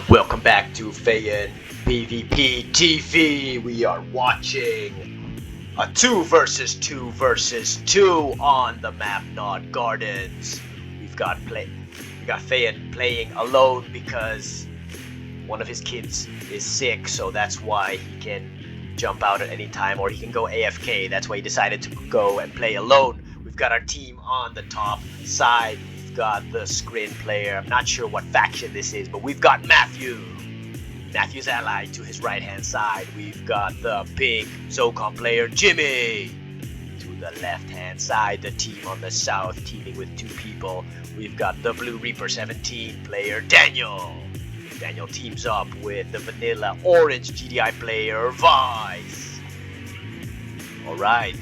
Welcome back to Fayan PvP TV. We are watching a 2 versus 2 versus 2 on the map Nod Gardens. We got Fayan playing alone because one of his kids is sick, so that's why he can jump out at any time, or he can go AFK. That's why he decided to go and play alone. We've got our team on the top side. We've got the Scrin player. I'm not sure what faction this is, but we've got Matthew's ally to his right hand side. We've got the big ZoCom player Jimmy to the left hand side. The team on the south teaming with 2 people. We've got the Blue Reaper 17 player Daniel. Daniel teams up with the vanilla orange GDI player Vice. Alright,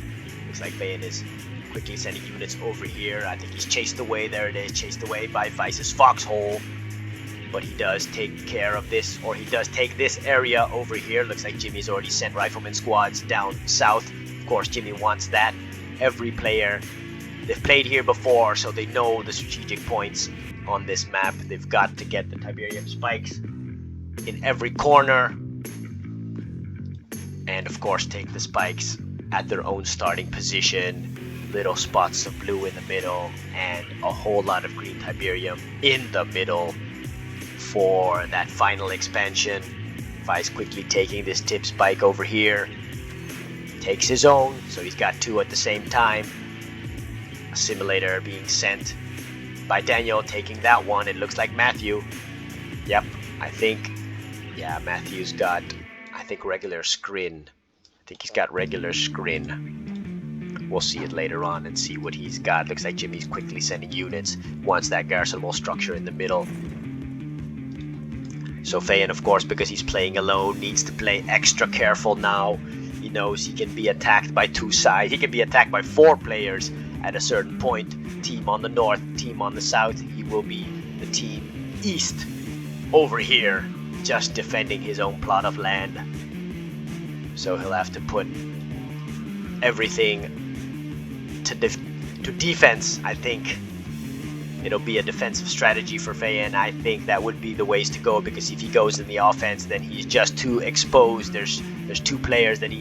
looks like Fayan is quickly sending units over here. I think he's chased away. There it is, chased away by Vice's foxhole. But he does take care of this, or he does take this area over here. Looks like Jimmy's already sent rifleman squads down south. Of course, Jimmy wants that. Every player, they've played here before, so they know the strategic points on this map. They've got to get the Tiberium spikes in every corner, and of course take the spikes at their own starting position. Little spots of blue in the middle and a whole lot of green Tiberium in the middle for that final expansion. Vice quickly taking this tip spike over here, takes his own, so he's got 2 at the same time. A simulator being sent by Daniel, taking that one. It looks like Matthew. Yep, yeah, Matthew's got, I think, regular Scrin. I think he's got regular Scrin. We'll see it later on and see what he's got. Looks like Jimmy's quickly sending units. Wants that garrison wall structure in the middle. So Fayan, of course, because he's playing alone, needs to play extra careful now. He knows he can be attacked by 2 sides. He can be attacked by 4 players at a certain point. Team on the north, team on the south. He will be the team east over here, just defending his own plot of land. So he'll have to put everything to defense. I think it'll be a defensive strategy for Fayan. I think that would be the ways to go, because if he goes in the offense, then he's just too exposed. There's 2 players that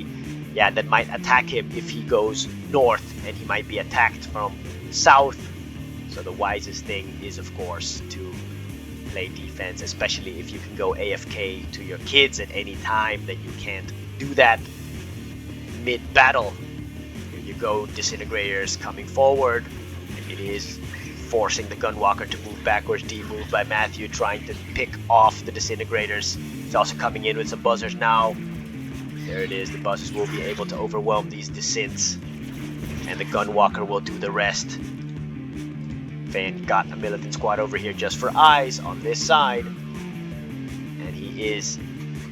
that might attack him if he goes north, and he might be attacked from south. So the wisest thing is, of course, to play defense, especially if you can go AFK to your kids at any time. Then you can't do that mid-battle. Here you go, disintegrators coming forward, and it is forcing the gunwalker to move backwards. D-move by Matthew, trying to pick off the disintegrators. He's also coming in with some buzzers now. There it is, the buzzers will be able to overwhelm these disins, and the gunwalker will do the rest. Fayan got a militant squad over here just for eyes on this side, and he is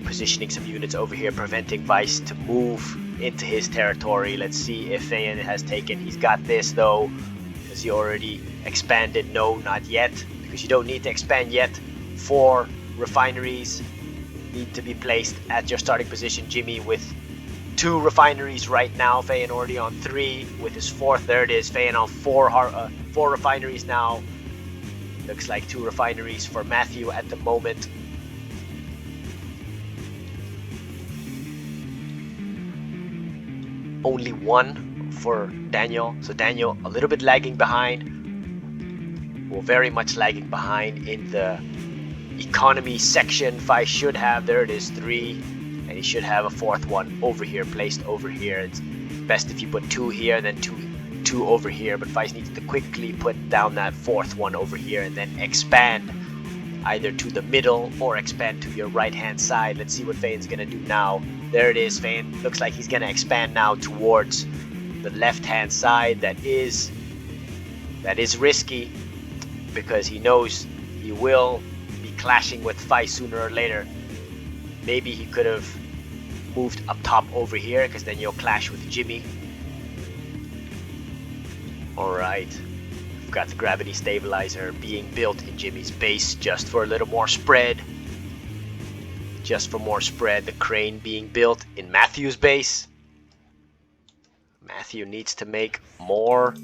positioning some units over here, preventing Vice to move into his territory. Let's see if Fayan has taken. He's got this though. Has he already expanded? No, not yet, because you don't need to expand yet. 4 refineries need to be placed at your starting position. Jimmy with 2 refineries right now. Fayan already on 3 with his 4th. There it is. Fayan on 4 refineries now. Looks like 2 refineries for Matthew at the moment. Only 1 for Daniel. So Daniel a little bit lagging behind. Well, very much lagging behind in the economy section. Vice should have, there it is, 3, and he should have a 4th one over here, placed over here. It's best if you put 2 here, then 2 over here, but Vice needs to quickly put down that 4th one over here and then expand either to the middle or expand to your right hand side. Let's see what Fayan's gonna do now. There it is. Fayan looks like he's gonna expand now towards the left hand side. That is risky, because he knows he will be clashing with Vice sooner or later. Maybe he could have moved up top over here, because then you'll clash with Jimmy. Alright, we've got the gravity stabilizer being built in Jimmy's base just for a little more spread. Just for more spread. The crane being built in Matthew's base. Matthew needs to make more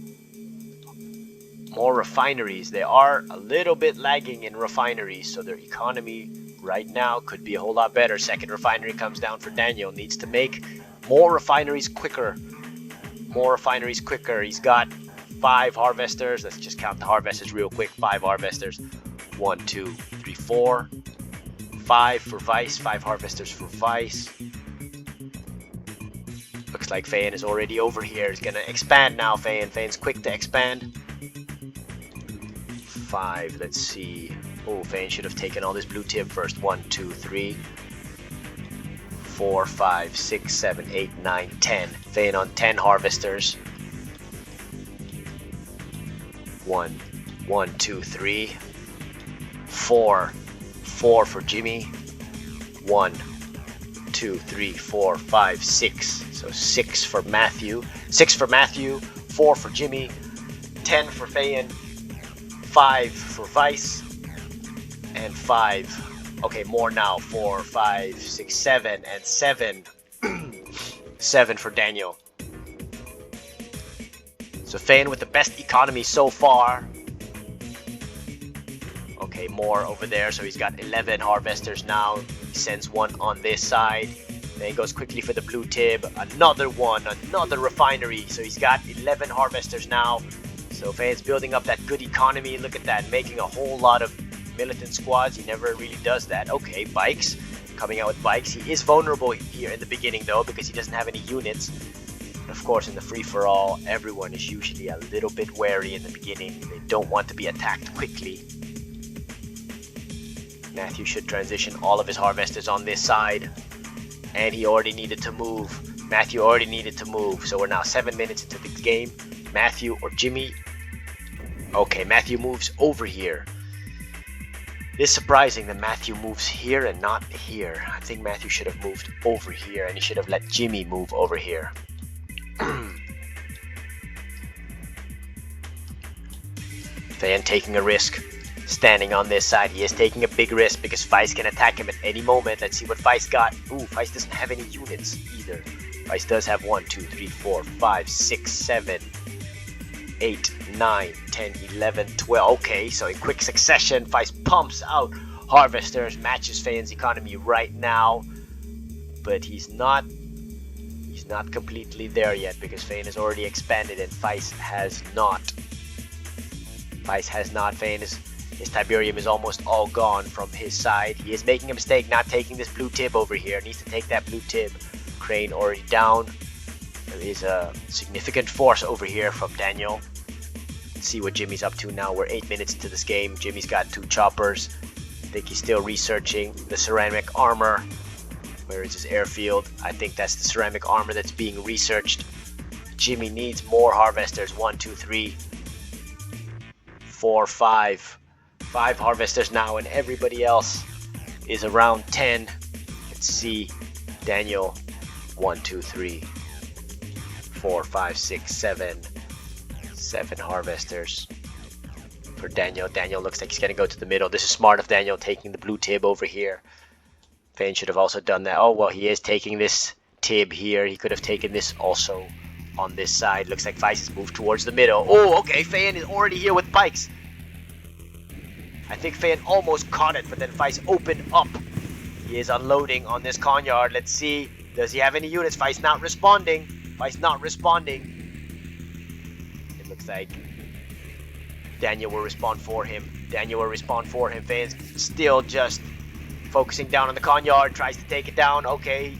refineries. They are a little bit lagging in refineries, so their economy right now. Could be a whole lot better. Second refinery comes down for Daniel. Needs to make more refineries quicker. More refineries quicker. He's got 5 harvesters. Let's just count the harvesters real quick. 5 harvesters. 1, 2, 3, 4. 5 for Vice. 5 harvesters for Vice. Looks like Fayen is already over here. He's gonna expand now, Fayen. Fayen's quick to expand. 5, let's see. Oh, Fayen should have taken all this blue tip first. 1, 2, 3, 4, 5, 6, 7, 8, 9, 10. Fayen on 10 harvesters. 1, 2, 3, 4. 4 for Jimmy. 1, 2, 3, 4, 5, 6. So 6 for Matthew. 6 for Matthew. 4 for Jimmy. 10 for Fayen. 5 for Vice. And 5. Okay, more now. 4, 5, 6, 7. And 7. 7 for Daniel. So Fayen with the best economy so far. Okay, more over there. So he's got 11 harvesters now. He sends one on this side. Then he goes quickly for the blue tib. Another one, another refinery. So he's got 11 harvesters now. So Fayen's building up that good economy. Look at that, making a whole lot of militant squads. He never really does that. Okay, bikes. Coming out with bikes. He is vulnerable here in the beginning though, because he doesn't have any units. Of course, in the free-for-all, everyone is usually a little bit wary in the beginning. They don't want to be attacked quickly. Matthew should transition all of his harvesters on this side. And he already needed to move. Matthew already needed to move. So we're now 7 minutes into the game. Matthew or Jimmy. Okay, Matthew moves over here. It is surprising that Matthew moves here and not here. I think Matthew should have moved over here, and he should have let Jimmy move over here. Fayen taking a risk. Standing on this side. He is taking a big risk because Vice can attack him at any moment. Let's see what Vice got. Ooh, Vice doesn't have any units either. Vice does have 1, 2, 3, 4, 5, 6, 7, 8, 9, 10, 11, 12. Okay, so in quick succession, Vice pumps out harvesters, matches Fayen's economy right now. But he's not completely there yet because Fayen has already expanded and Vice has not. Vice has not. His Tiberium is almost all gone from his side. He is making a mistake not taking this blue tib over here. Needs to take that blue tib. Crane already down. There is a significant force over here from Daniel. Let's see what Jimmy's up to now. We're 8 minutes into this game. Jimmy's got 2 choppers. I think he's still researching the ceramic armor. Where is his airfield? I think that's the ceramic armor that's being researched. Jimmy needs more harvesters. 1, 2, 3, 4, 5. 5 harvesters now, and everybody else is around 10. Let's see. Daniel. 1, 2, 3, 4, 5, 6, 7. 7 harvesters for Daniel. Daniel looks like he's gonna go to the middle. This is smart of Daniel taking the blue tib over here. Fayen should have also done that. Oh well, he is taking this tib here. He could have taken this also on this side. Looks like Vice has moved towards the middle. Oh, okay, Fayen is already here with pikes. I think Fayen almost caught it, but then Vice opened up. He is unloading on this Conyard. Let's see. Does he have any units? Vice not responding. Vice not responding. It looks like Daniel will respond for him. Daniel will respond for him. Fayen's still just focusing down on the Conyard. Tries to take it down. Okay.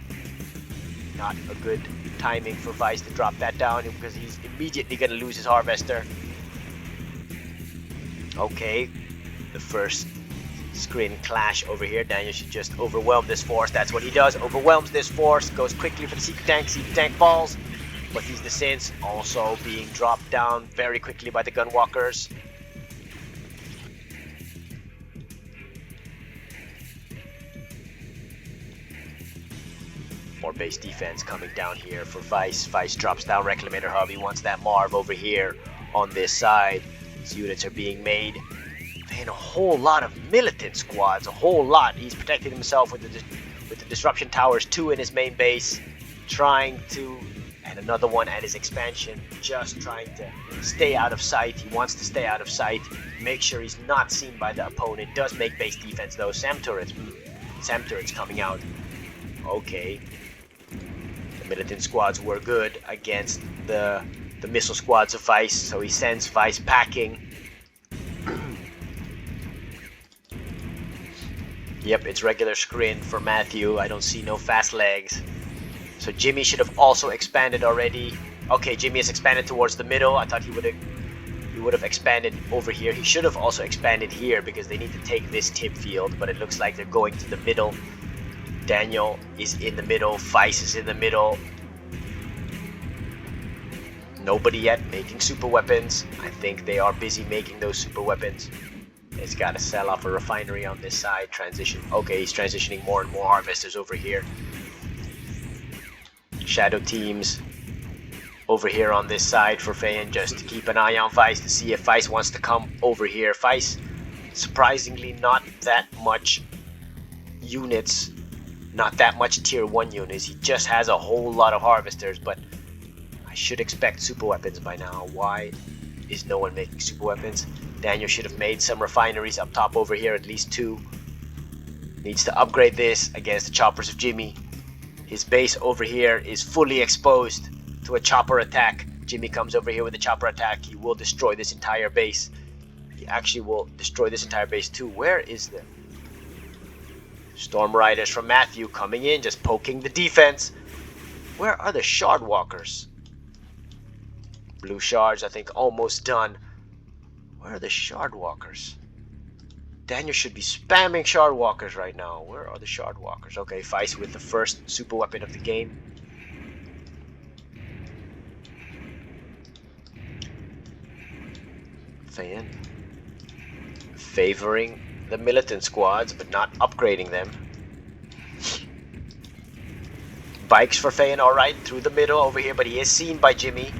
Not a good timing for Vice to drop that down because he's immediately going to lose his harvester. Okay. The first Scrin clash over here. Daniel should just overwhelm this force. That's what he does. Overwhelms this force. Goes quickly for the secret tank. Secret tank falls. But he's the Sins. Also being dropped down very quickly by the gunwalkers. More base defense coming down here for Vice. Vice drops down Reclamator Hub. He wants that Marv over here on this side. His units are being made. And a whole lot of militant squads, a whole lot. He's protecting himself with the disruption towers, 2 in his main base, trying to, and another one at his expansion, just trying to stay out of sight. He wants to stay out of sight, make sure he's not seen by the opponent. Does make base defense though. SAM turrets, SAM turrets coming out. Okay. The militant squads were good against the missile squads of Vice, so he sends Vice packing. Yep, it's regular Scrin for Matthew. I don't see no fast legs. So Jimmy should have also expanded already. Okay, Jimmy has expanded towards the middle. I thought he would have expanded over here. He should have also expanded here because they need to take this tip field, but it looks like they're going to the middle. Daniel is in the middle. Vice is in the middle. Nobody yet making super weapons. I think they are busy making those super weapons. He's got to sell off a refinery on this side. Transition. Okay, he's transitioning more and more harvesters over here. Shadow teams over here on this side for Fayen, just to keep an eye on Vice to see if Vice wants to come over here. Vice, surprisingly, not that much units, not that much tier 1 units. He just has a whole lot of harvesters, but I should expect super weapons by now. Why is no one making super weapons? Daniel should have made some refineries up top over here, at least 2. Needs to upgrade this against the choppers of Jimmy. His base over here is fully exposed to a chopper attack. Jimmy comes over here with a chopper attack. He will destroy this entire base. He actually will destroy this entire base too. Where is the Storm Riders from Matthew coming in, just poking the defense? Where are the Shard Walkers? Blue Shards, I think, almost done. Where are the Shard Walkers? Daniel should be spamming Shard Walkers right now. Where are the Shard Walkers? Okay, Vice with the first super weapon of the game. Fayen favoring the militant squads, but not upgrading them. Bikes for Fayen, alright, through the middle over here, but he is seen by Jimmy.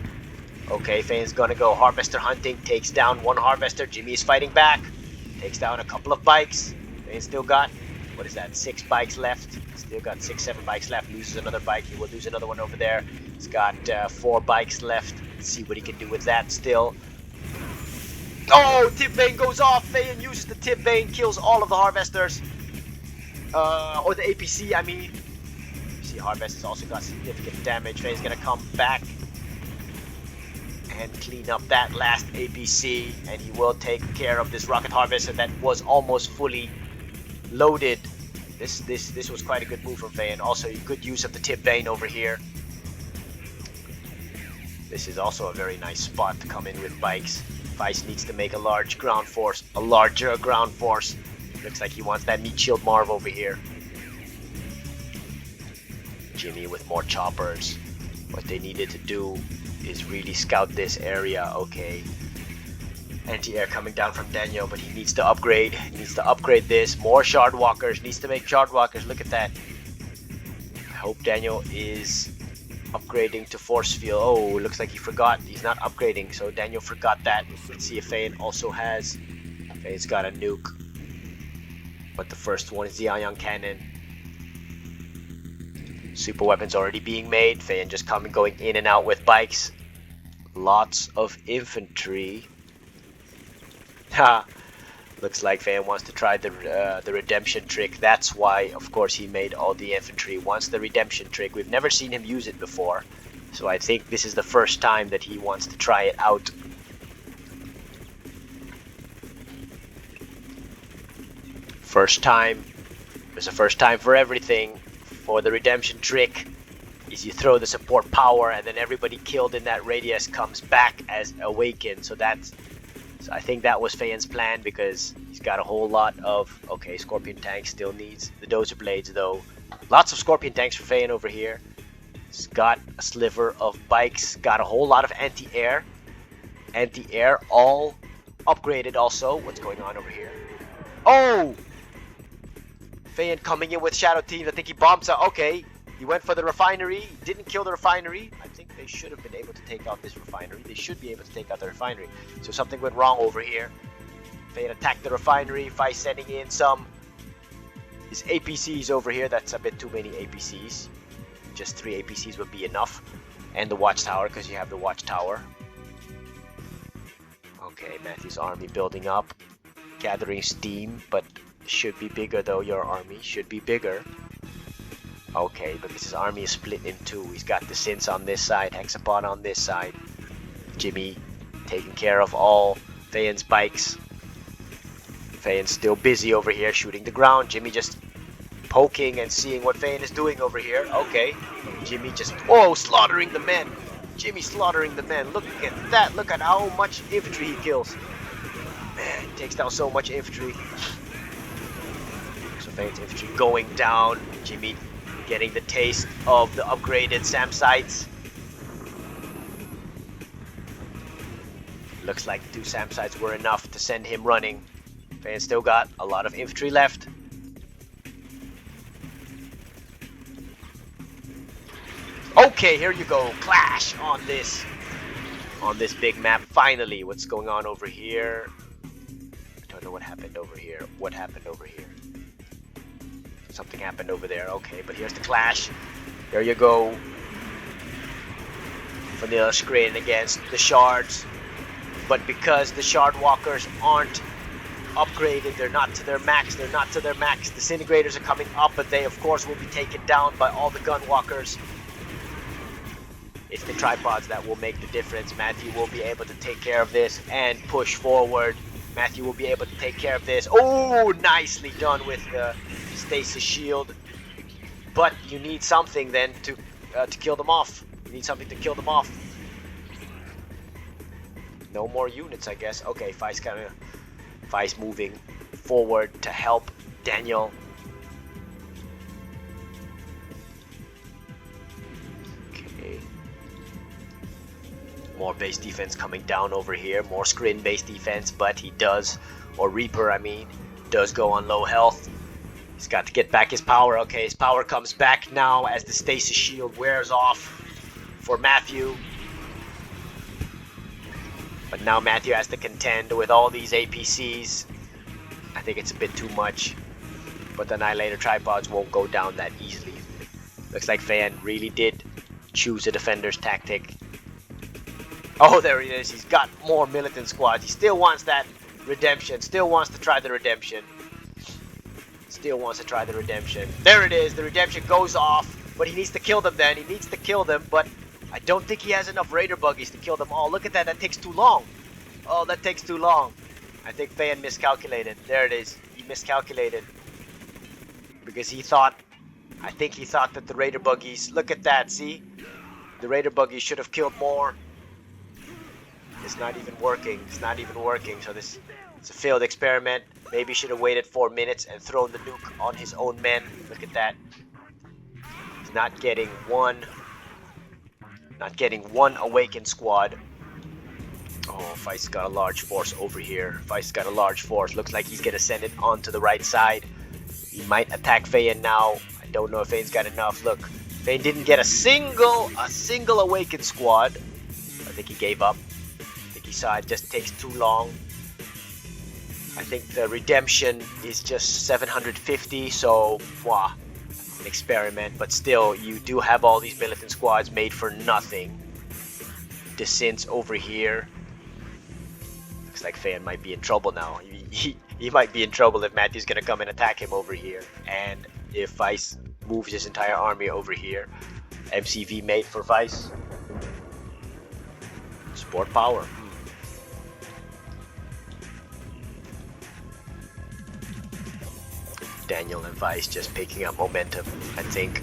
Okay, Fayen's gonna go harvester hunting, takes down one harvester. Jimmy is fighting back, takes down a couple of bikes. Fayen still got, what is that, 6 bikes left. Still got 6-7 bikes left, loses another bike. He will lose another one over there. He's got 4 bikes left. Let's see what he can do with that still. Oh, tip vane goes off. Fayen uses the tip vane, kills all of the harvesters. Or the APC, I mean. You see, harvesters also got significant damage. Fayen's gonna come back and clean up that last APC, and he will take care of this rocket harvester that was almost fully loaded. This was quite a good move from Fayen. Also, good use of the tip vane over here. This is also a very nice spot to come in with bikes. Vice needs to make a larger ground force. Looks like he wants that meat shield Marv over here. Jimmy with more choppers. What they needed to do is really scout this area. Okay. Anti-air coming down from Daniel, but he needs to upgrade. He needs to upgrade this. More Shard Walkers. Needs to make Shard Walkers. Look at that. I hope Daniel is upgrading to force field. Oh, it looks like he forgot. He's not upgrading, so Daniel forgot that. Let's see if Fayen also has. Fayen's got a nuke, but the first one is the ion cannon. Super weapons already being made. Fayen just going in and out with bikes. Lots of infantry. Ha! Looks like Fayen wants to try the redemption trick. That's why, of course, he made all the infantry. Wants the redemption trick. We've never seen him use it before, so I think this is the first time that he wants to try it out. First time. There's a first time for everything. For the redemption trick, is you throw the support power, and then everybody killed in that radius comes back as awakened. So I think that was Fayen's plan, because he's got a whole lot of... Okay, Scorpion Tank still needs the Dozer Blades though. Lots of Scorpion Tanks for Fayen over here. He's got a sliver of bikes, got a whole lot of anti-air. Anti-air all upgraded also. What's going on over here? Oh! Fayen coming in with Shadow Teams. I think he bombs out. Okay, he went for the refinery. Didn't kill the refinery. I think they should have been able to take out this refinery. They should be able to take out the refinery. So something went wrong over here. Fayen attacked the refinery. Vice sending in his APCs over here. That's a bit too many APCs. Just 3 APCs would be enough. And the watchtower, because you have the watchtower. Okay, Matthew's army building up. Gathering steam, but Should be bigger though, your army. Should be bigger. Okay, because his army is split in two. He's got the Synths on this side, Hexapod on this side. Jimmy taking care of all Fayen's bikes. Fayen's still busy over here shooting the ground. Jimmy just poking and seeing what Fayen is doing over here. Okay, Jimmy just, oh, slaughtering the men. Jimmy slaughtering the men. Look at that. Look at how much infantry he kills. Man, he takes down so much infantry. So Fayen's infantry going down. Jimmy getting the taste of the upgraded SAM sites. Looks like the 2 SAM sites were enough to send him running. Fayen still got a lot of infantry left. Okay, here you go. Clash on this big map. Finally, what's going on over here? I don't know what happened over here. What happened over here? Something happened over there. Okay, but here's the clash. There you go. Vanilla Scrin against the shards. But because the shard walkers aren't upgraded, they're not to their max, the disintegrators are coming up, but they of course will be taken down by all the gun walkers. It's the tripods that will make the difference. Matthew will be able to take care of this and push forward. Matthew will be able to take care of this. Oh, nicely done with the stasis shield. But you need something then to kill them off. You need something to kill them off. No more units, I guess. Okay, Vice moving forward to help Daniel. Okay. More base defense coming down over here. More Scrin base defense, but he does, or Reaper, I mean, does go on low health. He's got to get back his power. Okay, his power comes back now as the stasis shield wears off for Matthew. But now Matthew has to contend with all these APCs. I think it's a bit too much. But the Annihilator tripods won't go down that easily. Looks like Fayen really did choose a defender's tactic. Oh, there he is. He's got more militant squads. He still wants that redemption. Still wants to try the redemption. Still wants to try the redemption. There it is. The redemption goes off. But he needs to kill them then. He needs to kill them. But I don't think he has enough Raider buggies to kill them all. Look at that. That takes too long. Oh, that takes too long. I think Fayen miscalculated. There it is. He miscalculated. Because he thought... I think he thought that the Raider buggies... Look at that. See? The Raider buggies should have killed more. It's not even working. It's not even working. So this... It's a failed experiment. Maybe he should have waited 4 minutes and thrown the nuke on his own men. Look at that. He's not getting one... Not getting one awakened squad. Oh, Vice got a large force over here. Vice got a large force. Looks like he's gonna send it onto the right side. He might attack Fayen now. I don't know if Fayen's got enough. Look, Fayen didn't get a single awakened squad. I think he gave up. I think he saw it just takes too long. I think the redemption is just 750, so wow. An experiment, but still you do have all these militant squads made for nothing. The Synths over here. Looks like Fayen might be in trouble now. He might be in trouble if Matthew's gonna come and attack him over here, and if Vice moves his entire army over here. MCV made for Vice. Sport power. Daniel and Vice just picking up momentum. I think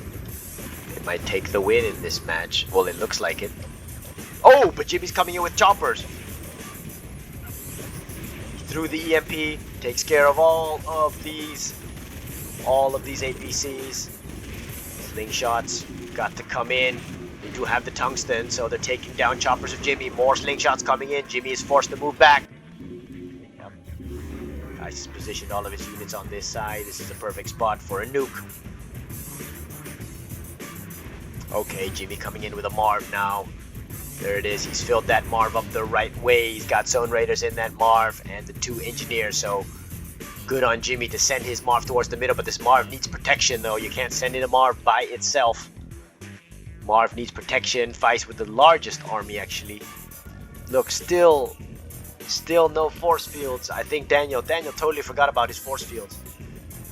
it might take the win in this match. Well, it looks like it. Oh, but Jimmy's coming in with choppers. Through the EMP, takes care of all of these APCs. Slingshots got to come in. They do have the tungsten, so they're taking down choppers of Jimmy. More slingshots coming in. Jimmy is forced to move back. He's positioned all of his units on this side. This is a perfect spot for a nuke. Okay, Jimmy coming in with a Marv now. There it is. He's filled that Marv up the right way. He's got Zone Raiders in that Marv and the 2 engineers. So good on Jimmy to send his Marv towards the middle. But this Marv needs protection though. You can't send in a Marv by itself. Marv needs protection. Vice with the largest army actually. Look, still no force fields. I think Daniel totally forgot about his force fields.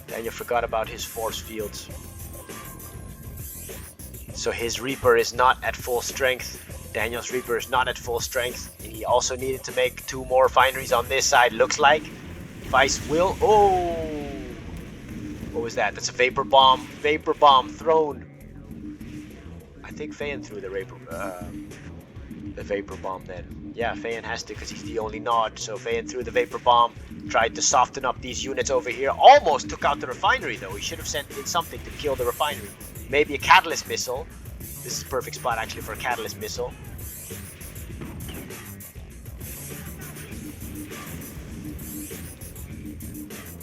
Daniel forgot about his force fields. So his Reaper is not at full strength. Daniel's Reaper is not at full strength. And he also needed to make 2 more refineries on this side, looks like. Vice will... Oh! What was that? That's a Vapor Bomb. Vapor Bomb thrown. I think Fayen threw the Vapor Bomb then. Yeah, Fayen has to because he's the only nod. So Fayen threw the Vapor Bomb. Tried to soften up these units over here. Almost took out the refinery though. He should have sent in something to kill the refinery. Maybe a Catalyst Missile. This is a perfect spot actually for a Catalyst Missile.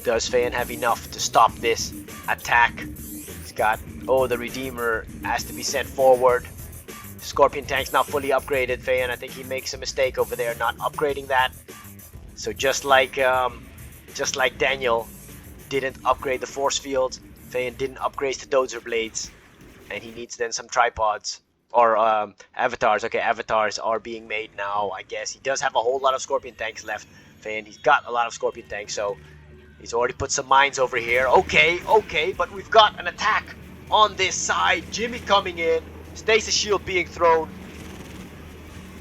Does Fayen have enough to stop this attack? He's got... Oh, the Redeemer has to be sent forward. Scorpion tank's not fully upgraded. Fayen, I think he makes a mistake over there not upgrading that. So just like Daniel didn't upgrade the force field, Fayen didn't upgrade the Dozer Blades. And he needs then some tripods. Or avatars. Okay, avatars are being made now, I guess. He does have a whole lot of Scorpion tanks left. Fayen, he's got a lot of Scorpion tanks, so... He's already put some mines over here. Okay, but we've got an attack on this side. Jimmy coming in. Stasis shield being thrown.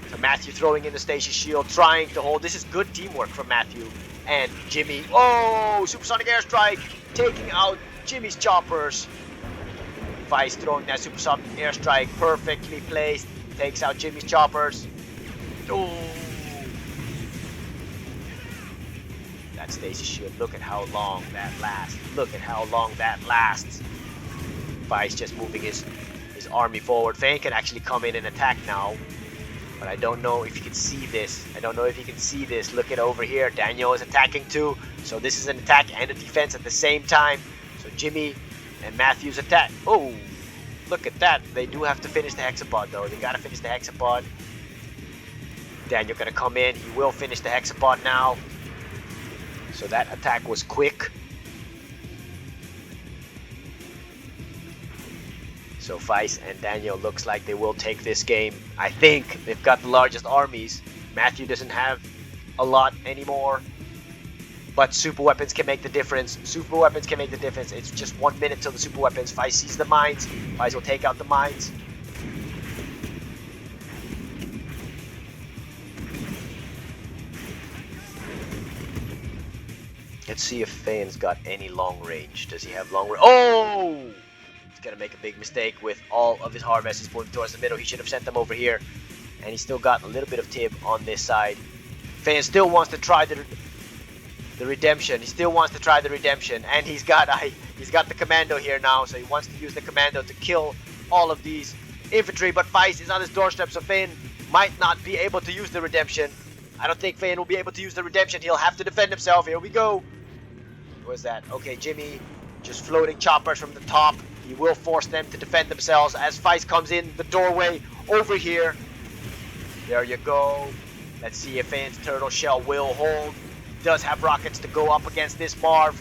So Matthew throwing in the stasis shield, trying to hold. This is good teamwork from Matthew and Jimmy. Oh, supersonic airstrike, taking out Jimmy's choppers. Vice throwing that supersonic airstrike, perfectly placed. Takes out Jimmy's choppers. Oh. That stasis shield, look at how long that lasts. Look at how long that lasts. Vice just moving his army forward. Fayen can actually come in and attack now. But I don't know if you can see this. Look at over here. Daniel is attacking too. So this is an attack and a defense at the same time. So Jimmy and Matthew's attack. Oh, look at that. They do have to finish the hexapod though. They gotta finish the hexapod. Daniel gonna come in. He will finish the hexapod now. So that attack was quick. So Vice and Daniel looks like they will take this game. I think they've got the largest armies. Matthew doesn't have a lot anymore. But super weapons can make the difference. It's just 1 minute till the super weapons. Vice sees the mines. Vice will take out the mines. Let's see if Fayen's got any long range. Does he have long range? Oh! He's gonna make a big mistake with all of his harvests pointing towards the middle. He should have sent them over here. And he still got a little bit of tib on this side. Fayen still wants to try the redemption. And he's got the commando here now. So he wants to use the commando to kill all of these infantry. But Vice is on his doorstep, so Fayen might not be able to use the redemption. I don't think Fayen will be able to use the redemption. He'll have to defend himself. Here we go. What was that? Okay, Jimmy just floating choppers from the top. He will force them to defend themselves as Vice comes in the doorway over here. There you go. Let's see if Fayen's turtle shell will hold. Does have rockets to go up against this Marv.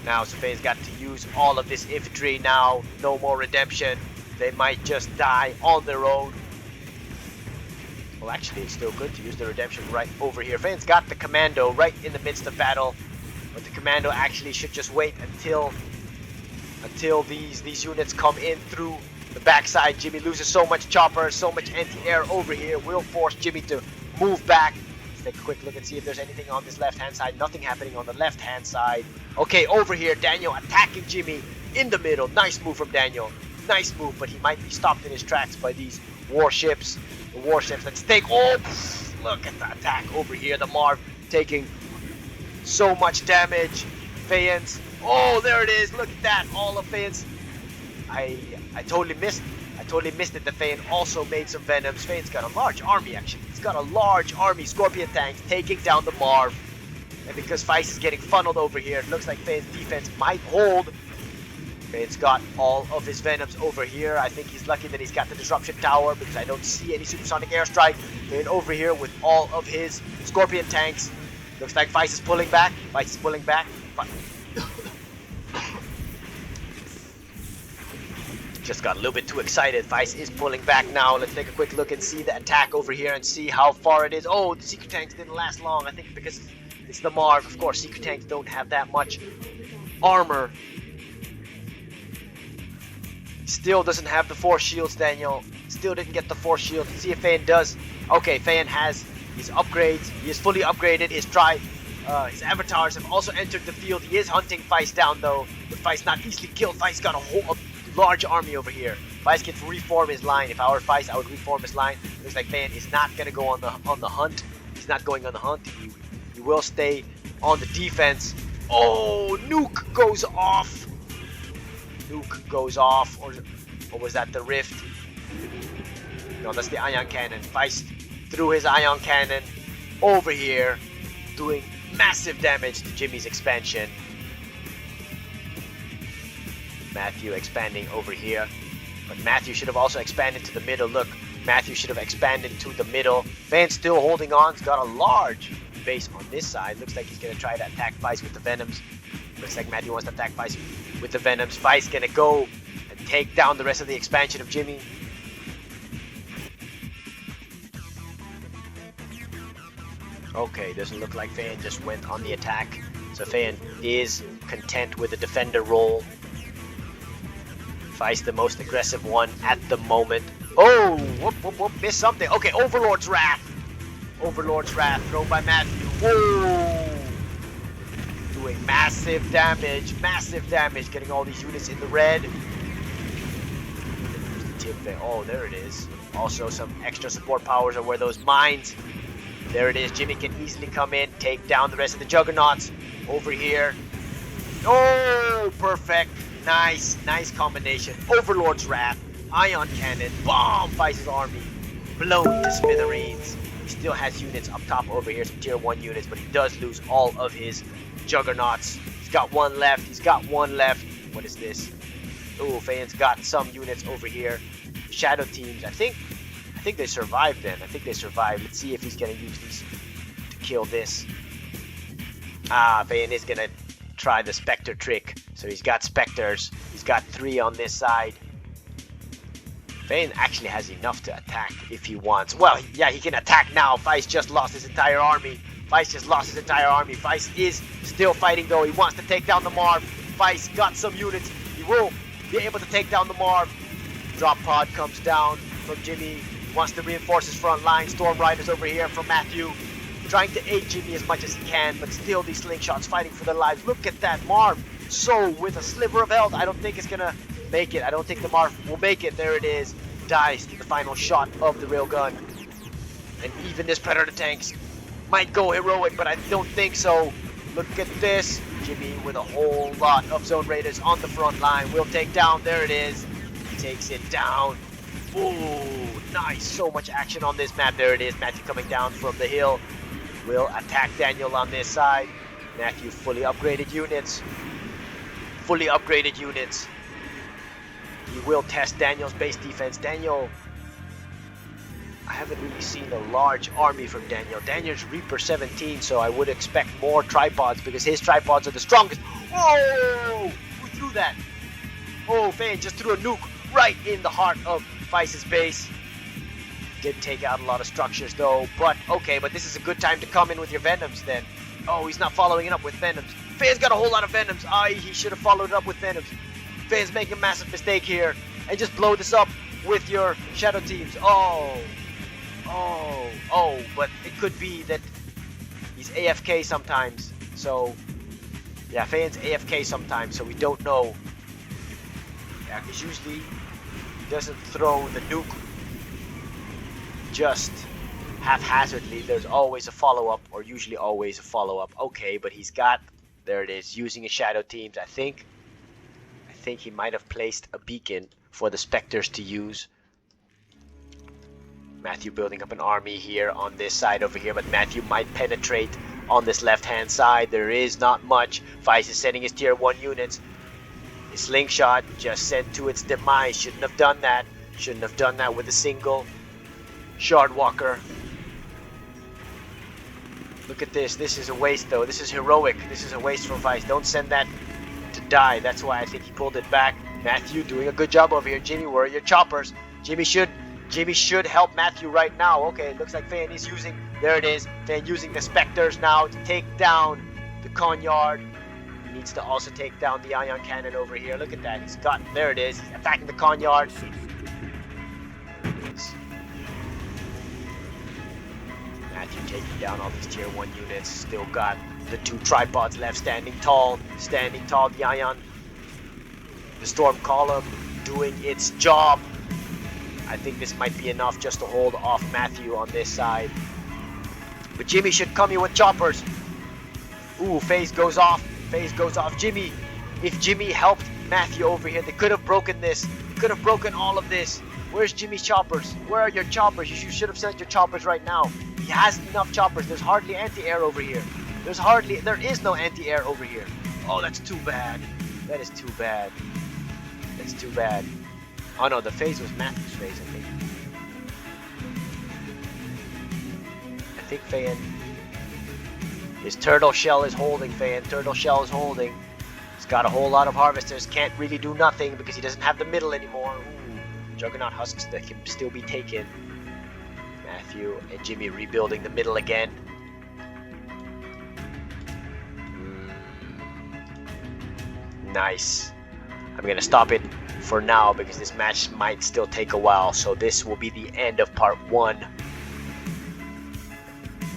Now, so Fayen's got to use all of this infantry now. No more redemption. They might just die on their own. Well, actually, it's still good to use the redemption right over here. Fayen's got the commando right in the midst of battle. But the commando actually should just wait until these units come in through the backside. Jimmy loses so much choppers, so much anti-air over here. Will force Jimmy to move back. Let's take a quick look and see if there's anything on this left-hand side. Nothing happening on the left-hand side. Okay, over here, Daniel attacking Jimmy in the middle. Nice move from Daniel. Nice move, but he might be stopped in his tracks by these warships. The warships, let's take... Oh, look at the attack over here. The Marv taking so much damage. Fayen's... Oh, there it is. Look at that. All of Fayen's... I totally missed it that Fayen also made some Venoms. Fayen's got a large army, actually. He's got a large army. Scorpion tanks taking down the Marv. And because Vice is getting funneled over here, it looks like Fayen's defense might hold. Fayen's got all of his Venoms over here. I think he's lucky that he's got the Disruption Tower because I don't see any supersonic airstrike. Fayen over here with all of his Scorpion tanks. Looks like Vice is pulling back. Just got a little bit too excited. Vice is pulling back now. Let's take a quick look and see the attack over here and see how far it is. Oh, the secret tanks didn't last long. I think because it's the Marv. Of course, secret tanks don't have that much armor. Still doesn't have the 4 shields, Daniel. Still didn't get the 4 shields. Let's see if Fan does. Okay, Fan has his upgrades. He is fully upgraded. His avatars have also entered the field. He is hunting Feist down though. But Feist not easily killed. Feist got a large army over here. Feist can reform his line. If I were Feist, I would reform his line. Looks like Fan is not gonna go on the hunt. He's not going on the hunt. He will stay on the defense. Oh, nuke goes off. Nuke goes off, or was that the rift? No, that's the ion cannon. Feist threw his ion cannon over here, doing massive damage to Jimmy's expansion. Matthew expanding over here, but Matthew should have also expanded to the middle. Look, Matthew should have expanded to the middle. Fan's still holding on. He's got a large base on this side. Looks like he's gonna try to attack Feist with the Venoms. Looks like Matthew wants to attack Feist with the Venoms. Feist gonna go and take down the rest of the expansion of Jimmy. Okay, doesn't look like Fan just went on the attack. So Fan is content with the defender role. Feist the most aggressive one at the moment. Oh, whoop, missed something. Okay, Overlord's Wrath. Overlord's Wrath thrown by Matthew. Whoa! Doing massive damage, getting all these units in the red. Oh, there it is. Also some extra support powers are where those mines. There it is. Jimmy can easily come in, take down the rest of the juggernauts over here. Oh, perfect. Nice combination. Overlord's Wrath, ion cannon, bomb, Feist's army, blown to smithereens. He still has units up top over here, some tier 1 units, but he does lose all of his juggernauts. He's got one left. What is this? Oh, Fan's got some units over here. Shadow teams, I think they survived then. Let's see if he's gonna use these to kill this. Fan is gonna try the Spectre trick. So he's got Spectres. He's got 3 on this side. Fan actually has enough to attack if he wants. Well, yeah, he can attack now. Feist just lost his entire army. Feist is still fighting though. He wants to take down the Marv. Feist got some units. He will be able to take down the Marv. Drop pod comes down from Jimmy. Wants to reinforce his front line. Storm Riders over here from Matthew. Trying to aid Jimmy as much as he can, but still these slingshots fighting for their lives. Look at that Marv. So with a sliver of health, I don't think it's gonna make it. I don't think the Marv will make it. There it is. Dies to the final shot of the railgun. And even this Predator tanks might go heroic, but I don't think so. Look at this. Jimmy with a whole lot of Zone Raiders on the front line. Will take down. There it is. Takes it down. Ooh, nice. So much action on this map. There it is. Matthew coming down from the hill. Will attack Daniel on this side. Matthew fully upgraded units. He will test Daniel's base defense. Daniel, I haven't really seen a large army from Daniel. Daniel's Reaper 17, so I would expect more tripods because his tripods are the strongest. Oh, who threw that? Oh, Fan just threw a nuke right in the heart of Feist's base. Did take out a lot of structures though, but okay, but this is a good time to come in with your Venoms then. Oh, he's not following it up with Venoms. Fan's got a whole lot of Venoms. He should have followed it up with Venoms. Fan's making a massive mistake here and just blow this up with your shadow teams. Oh, but it could be that he's AFK sometimes. So, yeah, Fan's AFK sometimes, so we don't know. Yeah, because usually he doesn't throw the nuke just haphazardly. There's always a follow-up, or usually always a follow-up. Okay, but he's got, there it is, using his shadow teams. I think he might have placed a beacon for the Spectres to use. Matthew building up an army here on this side over here, but Matthew might penetrate on this left-hand side. There is not much. Feist is sending his tier 1 units. His slingshot just sent to its demise. Shouldn't have done that. With a single Shard Walker. Look at this. This is a waste though. This is heroic. This is a waste from Feist. Don't send that to die. That's why I think he pulled it back. Matthew doing a good job over here. Jimmy, where are your choppers? Jimmy should help Matthew right now. Okay, it looks like Fan is using, there it is. Fan using the Spectres now to take down the Conyard. needs to also take down the ion cannon over here. Look at that. He's got, there it is. He's attacking the con yard. Matthew taking down all these tier 1 units. Still got the 2 tripods left standing tall. Standing tall. The ion, the storm column doing its job. I think this might be enough just to hold off Matthew on this side. But Jimmy should come here with choppers. Ooh, phase goes off. Phase goes off. Jimmy, if Jimmy helped Matthew over here, they could have broken this. They could have broken all of this. Where's Jimmy's choppers? Where are your choppers? You should have sent your choppers right now. He has enough choppers. There's hardly anti-air over here. There is no anti-air over here. Oh, that's too bad. That is too bad. That's too bad. Oh no, the phase was Matthew's phase, I think. I think Fayan. His turtle shell is holding, Fayan. Turtle shell is holding. He's got a whole lot of harvesters. Can't really do nothing because he doesn't have the middle anymore. Ooh, Juggernaut husks that can still be taken. Matthew and Jimmy rebuilding the middle again. Nice. I'm gonna stop it for now because this match might still take a while. So this will be the end of part 1.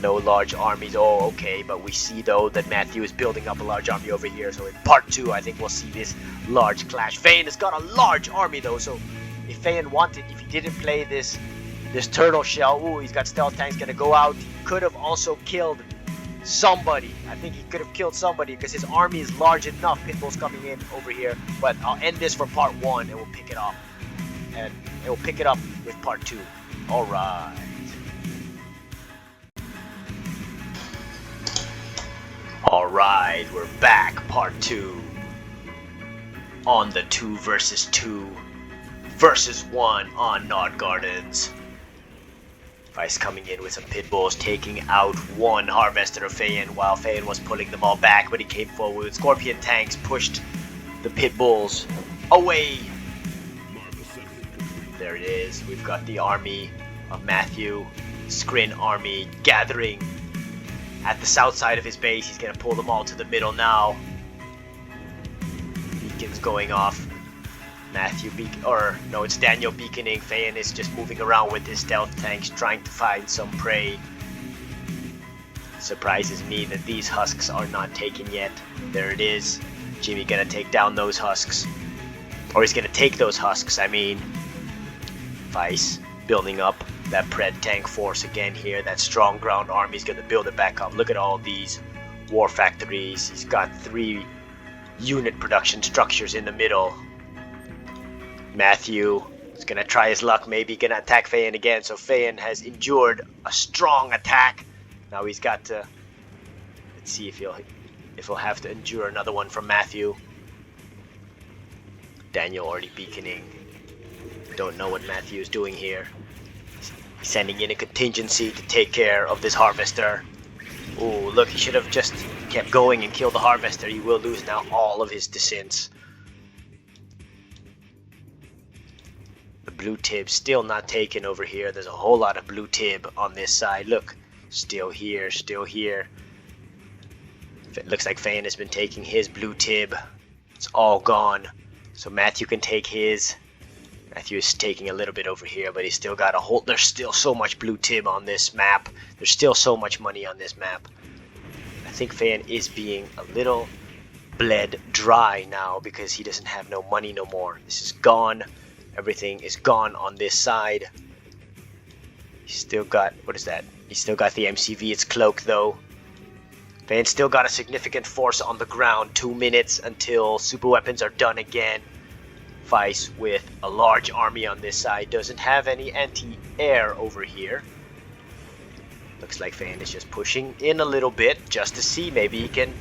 No large armies. Oh, okay. But we see though that Matthew is building up a large army over here. So in part 2, I think we'll see this large clash. Fayan has got a large army though. So if Fayan wanted, if he didn't play this turtle shell, ooh, he's got stealth tanks gonna go out. He could have also killed somebody. I think he could have killed somebody because his army is large enough. Pitbull's coming in over here. But I'll end this for part 1 and we'll pick it up. And it will pick it up with part 2. Alright. Alright, we're back. Part 2. On the 2 versus 2 versus 1 on Nod Gardens. Vice coming in with some pit bulls, taking out 1 harvester of Fayan while Fayan was pulling them all back, but he came forward with Scorpion tanks, pushed the pit bulls away. There it is. We've got the army of Matthew, Scrin army gathering at the south side of his base. He's gonna pull them all to the middle now. Beacons going off. Matthew it's Daniel beaconing. Fayan is just moving around with his stealth tanks trying to find some prey. Surprises me that these husks are not taken yet. There it is. Jimmy gonna take down those husks. Or he's gonna take those husks, I mean. Vice building up that Pred tank force again here. That strong ground army is gonna build it back up. Look at all these war factories. He's got 3 unit production structures in the middle. Matthew is gonna try his luck, maybe gonna attack Fayan again. So Fayan has endured a strong attack. Now he's got to, let's see if he'll have to endure another one from Matthew. Daniel already beaconing. Don't know what Matthew is doing here. He's sending in a contingency to take care of this harvester. Oh, look, he should have just kept going and killed the harvester. He will lose now all of his descents. The blue tib still not taken over here. There's a whole lot of blue tib on this side. Look, still here, still here. It looks like Fayan has been taking his blue tib. It's all gone. So Matthew can take his. Matthew is taking a little bit over here, but he's still got a whole... There's still so much blue tib on this map. There's still so much money on this map. I think Fayan is being a little bled dry now because he doesn't have no money no more. This is gone. Everything is gone on this side. He's still got... What is that? He's still got the MCV. It's cloak though. Fayan still got a significant force on the ground. 2 minutes until super weapons are done again. Vice with a large army on this side. Doesn't have any anti-air over here. Looks like Fayan is just pushing in a little bit just to see maybe he can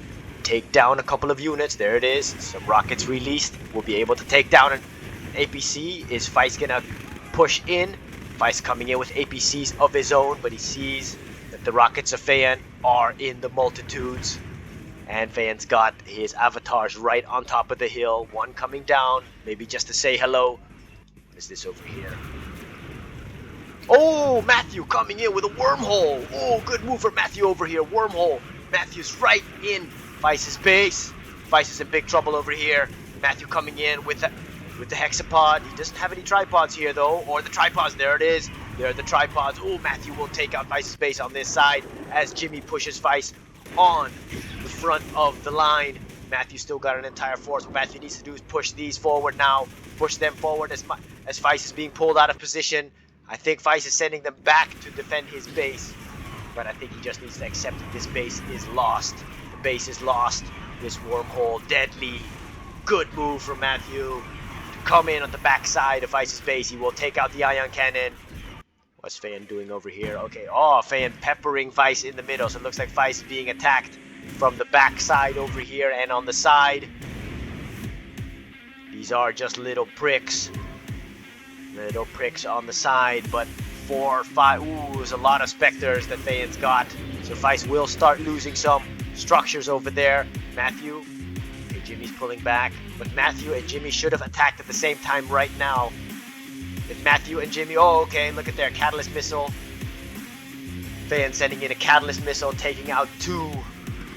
take down a couple of units. There it is. Some rockets released. We'll be able to take down an APC. Is Vice gonna push in? Vice coming in with APCs of his own, but he sees that the rockets of Fayan are in the multitudes. And Fayan's got his avatars right on top of the hill. One coming down, maybe just to say hello. What is this over here? Oh, Matthew coming in with a wormhole. Oh, good move for Matthew over here. Wormhole. Matthew's right in Vice's base. Vice is in big trouble over here. Matthew coming in with the hexapod. He doesn't have any tripods here though, or the tripods. There it is. There are the tripods. Oh, Matthew will take out Vice's base on this side as Jimmy pushes Vice on the front of the line. Matthew still got an entire force. What Matthew needs to do is push these forward now. Push them forward as Vice is being pulled out of position. I think Vice is sending them back to defend his base. But I think he just needs to accept that this base is lost. The base is lost. This wormhole, deadly. Good move from Matthew to come in on the backside of Vice's base. He will take out the ion cannon. What's Fayan doing over here? Okay, oh, Fayan peppering Vice in the middle. So it looks like Vice is being attacked from the backside over here and on the side. These are just little pricks. Little pricks on the side, but 4 or 5. Ooh, there's a lot of specters that Fayan's got. So Vice will start losing some structures over there. Matthew. Okay, Jimmy's pulling back. But Matthew and Jimmy should have attacked at the same time right now. If Matthew and Jimmy. Oh, okay, look at their catalyst missile. Fayan sending in a catalyst missile, taking out 2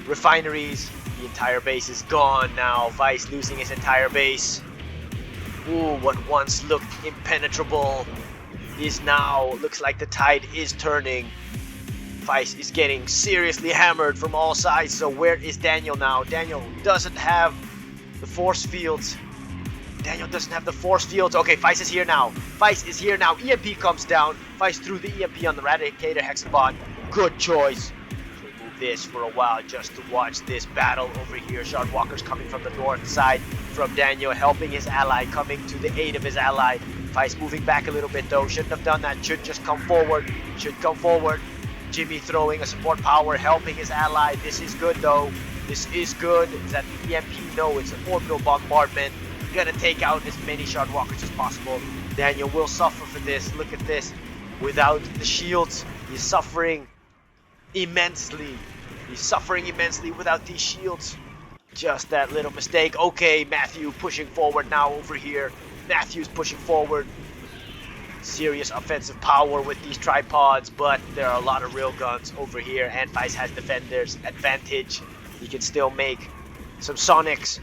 refineries. The entire base is gone now. Vice losing his entire base. Ooh, what once looked impenetrable is now, looks like the tide is turning. Vice is getting seriously hammered from all sides. So where is Daniel now? Daniel doesn't have the force fields. Daniel doesn't have the force fields. Okay, Vice is here now. Vice is here now. EMP comes down. Vice threw the EMP on the Radicator Hexapod. Good choice. Move this for a while just to watch this battle over here. Shardwalker's coming from the north side from Daniel, helping his ally, coming to the aid of his ally. Vice moving back a little bit though. Shouldn't have done that. Should just come forward. Should come forward. Jimmy throwing a support power, helping his ally. This is good though. This is good. Is that the EMP? No, it's an orbital bombardment. Gonna take out as many Shardwalkers as possible. Daniel will suffer for this. Look at this. Without the shields, he's suffering immensely. He's suffering immensely without these shields. Just that little mistake. Okay, Matthew pushing forward now over here. Matthew's pushing forward. Serious offensive power with these tripods, but there are a lot of real guns over here, and Vice has defenders advantage. He can still make some sonics,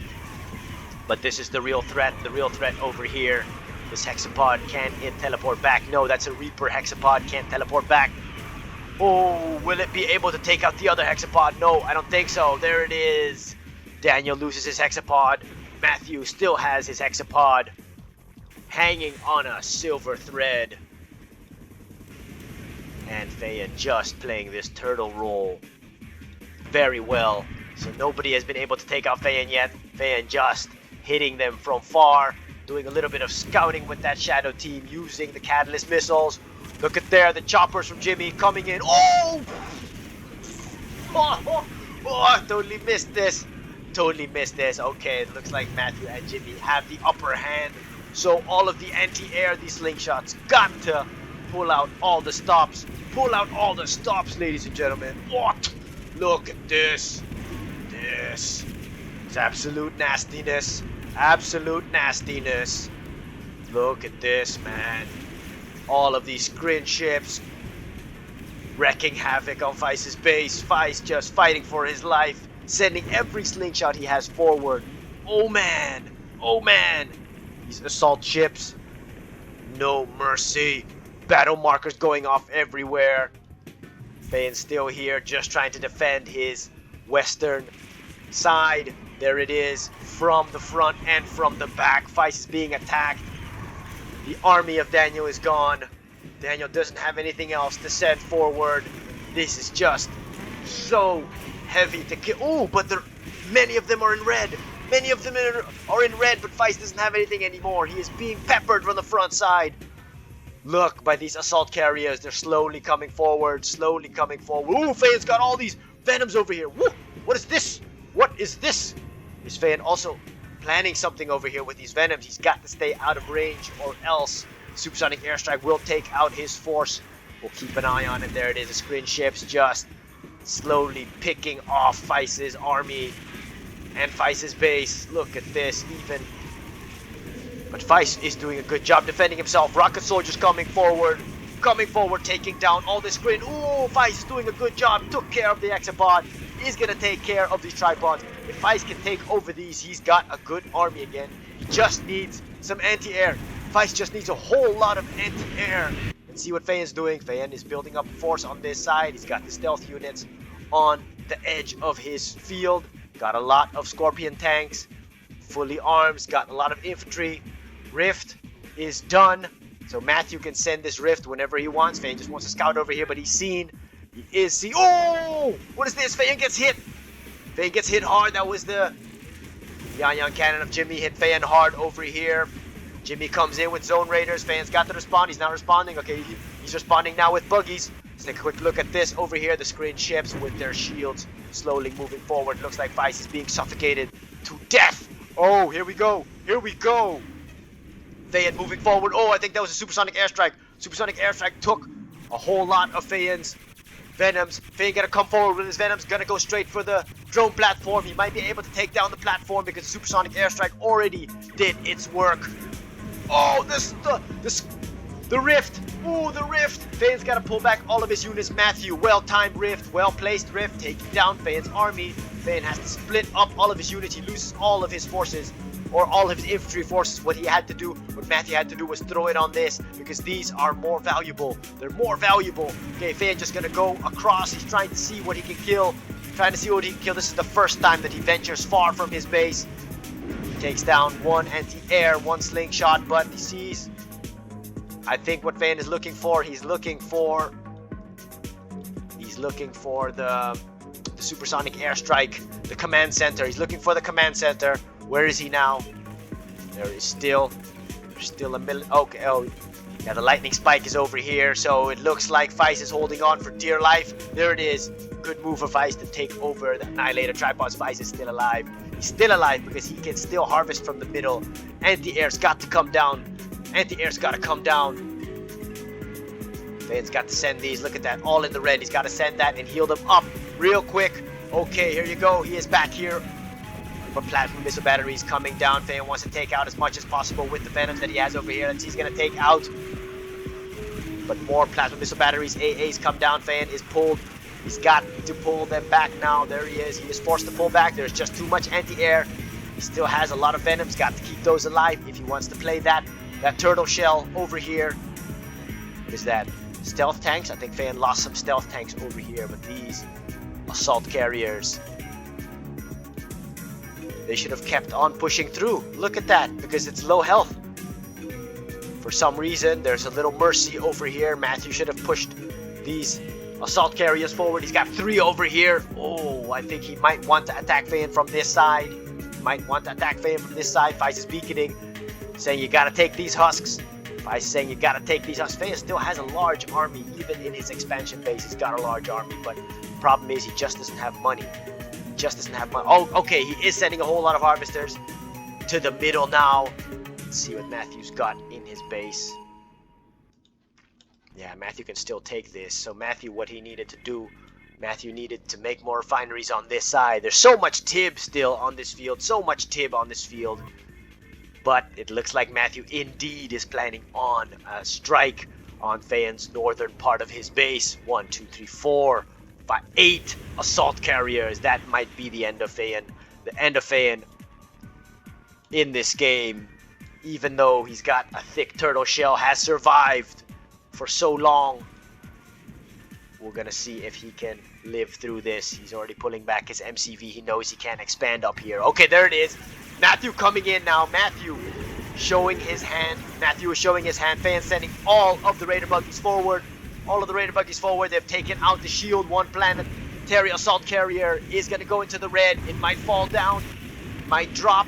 but this is the real threat. The real threat over here. This hexapod, can it teleport back? No, that's a Reaper hexapod, can't teleport back. Oh, will it be able to take out the other hexapod? No, I don't think so. There it is. Daniel loses his hexapod. Matthew still has his hexapod hanging on a silver thread. And Fayan just playing this turtle role very well. So nobody has been able to take out Fayan yet. Fayan just hitting them from far, doing a little bit of scouting with that shadow team, using the catalyst missiles. Look at there, the choppers from Jimmy coming in. Oh! I totally missed this. Totally missed this. Okay, it looks like Matthew and Jimmy have the upper hand. So all of the anti-air, these slingshots, got to pull out all the stops. Pull out all the stops, ladies and gentlemen. What? Look at this. This is absolute nastiness. Absolute nastiness. Look at this, man. All of these Scrin ships wrecking havoc on Vice's base. Vice just fighting for his life, sending every slingshot he has forward. Oh man. Oh man. These assault ships, no mercy. Battle markers going off everywhere. Fayan's still here, just trying to defend his western side. There it is, from the front and from the back. Vice is being attacked. The army of Daniel is gone. Daniel doesn't have anything else to send forward. This is just so heavy to kill. Oh, but many of them are in red. Many of them are in red, but Vice doesn't have anything anymore. He is being peppered from the front side. Look, by these assault carriers, they're slowly coming forward, slowly coming forward. Ooh, Fayan's got all these Venoms over here. Woo! What is this? What is this? Is Fayan also planning something over here with these Venoms? He's got to stay out of range, or else Supersonic Airstrike will take out his force. We'll keep an eye on it. There it is. The Scrin ships just slowly picking off Vice's army and Vice's base. Look at this, but Vice is doing a good job defending himself. Rocket soldiers coming forward, taking down all this Scrin. Ooh, Vice is doing a good job. Took care of the hexapod. is going to take care of these tripods. If Feist can take over these, he's got a good army again. He just needs some anti-air. Feist just needs a whole lot of anti-air. And see what Feyen's doing. Feyen is building up force on this side. He's got the stealth units on the edge of his field. Got a lot of Scorpion tanks. Fully armed. Got a lot of infantry. Rift is done. So Matthew can send this Rift whenever he wants. Feyen just wants to scout over here, but he's seen. He is seen. Oh! What is this? Feyen gets hit. Feyen gets hit hard. That was the Yan cannon of Jimmy hit Feyen hard over here. Jimmy comes in with zone raiders. Feyen's got to respond. He's not responding. Okay, he's responding now with buggies. Let's take a quick look at this over here. The Scrin ships with their shields slowly moving forward. Looks like Feist is being suffocated to death. Oh, here we go. Here we go. Feyen moving forward. Oh, I think that was a supersonic airstrike. Supersonic airstrike took a whole lot of Feyen's Venoms. Feyen gonna come forward with his Venoms. Gonna go straight for the drone platform. He might be able to take down the platform because the supersonic airstrike already did its work. Oh, the Rift. Oh, the Rift. Feyen's got to pull back all of his units. Matthew, well-timed Rift, well-placed Rift, taking down Feyen's army. Feyen has to split up all of his units. He loses all of his forces, or all of his infantry forces. What Matthew had to do was throw it on this, because these are more valuable. They're more valuable. Okay, Feyen just going to go across. He's trying to see what he can kill. This is the first time that he ventures far from his base. Takes down one anti-air, one slingshot, but he sees, I think what Feyen is looking for, he's looking for the supersonic airstrike, the command center. He's looking for the command center. Where is he now? There's still a million. Okay, oh, yeah, the lightning spike is over here, so it looks like Feist is holding on for dear life. There it is. Good move for Feist to take over the Annihilator tripods. Feist is still alive. He's still alive because he can still harvest from the middle. Anti-air's got to come down. Anti-air's got to come down. Feyen's got to send these. Look at that. All in the red. He's got to send that and heal them up real quick. Okay, here you go. He is back here. But plasma missile batteries coming down. Feyen wants to take out as much as possible with the Venoms that he has over here. He's going to take out. But more plasma missile batteries. AA's come down. Feyen is pulled. He's got to pull them back now. There he is. He is forced to pull back. There's just too much anti-air. He still has a lot of Venoms. Got to keep those alive if he wants to play that turtle shell over here. What is that? Stealth tanks? I think Feyen lost some stealth tanks over here. But these assault carriers, they should have kept on pushing through. Look at that, because it's low health. For some reason, there's a little mercy over here. Matthew should have pushed these assault carriers forward. He's got 3 over here. Oh, I think he might want to attack Feyen from this side. Feist is beaconing, saying you gotta take these husks. Feist is saying you gotta take these husks. Feyen still has a large army, even in his expansion base. He's got a large army, but the problem is he just doesn't have money. Oh, okay, he is sending a whole lot of harvesters to the middle now. Let's see what Matthew's got in his base. Yeah, Matthew can still take this. So Matthew, what he needed to do, Matthew needed to make more refineries on this side. There's so much TIB still on this field. But it looks like Matthew indeed is planning on a strike on Feyen's northern part of his base. 1, 2, 3, 4, 5, 8 assault carriers. That might be the end of Feyen. The end of Feyen in this game. Even though he's got a thick turtle shell, has survived for so long. We're gonna see if he can live through this. He's already pulling back his MCV. He knows he can't expand up here. Okay, there it is. Matthew coming in now. Matthew showing his hand. Feyen sending all of the Raider buggies forward. They've taken out the shield. One planetary assault carrier is gonna go into the red. It might fall down. Might drop.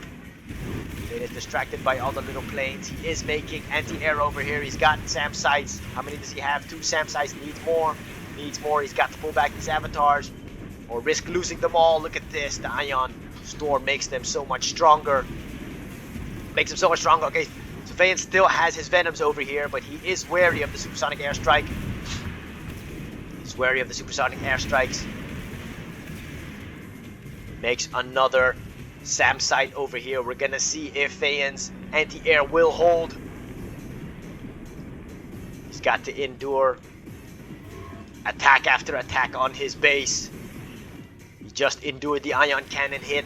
It is distracted by all the little planes. He is making anti-air over here. He's got SAM sites. How many does he have? 2 SAM sites. Needs more. He's got to pull back these avatars or risk losing them all. Look at this. The Ion Storm makes them so much stronger. Okay, so Feyen still has his Venoms over here, but he is wary of the supersonic airstrike. Makes another SAM site over here. We're gonna see if Feyen's anti-air will hold. He's got to endure attack after attack on his base. just endured the ion cannon hit,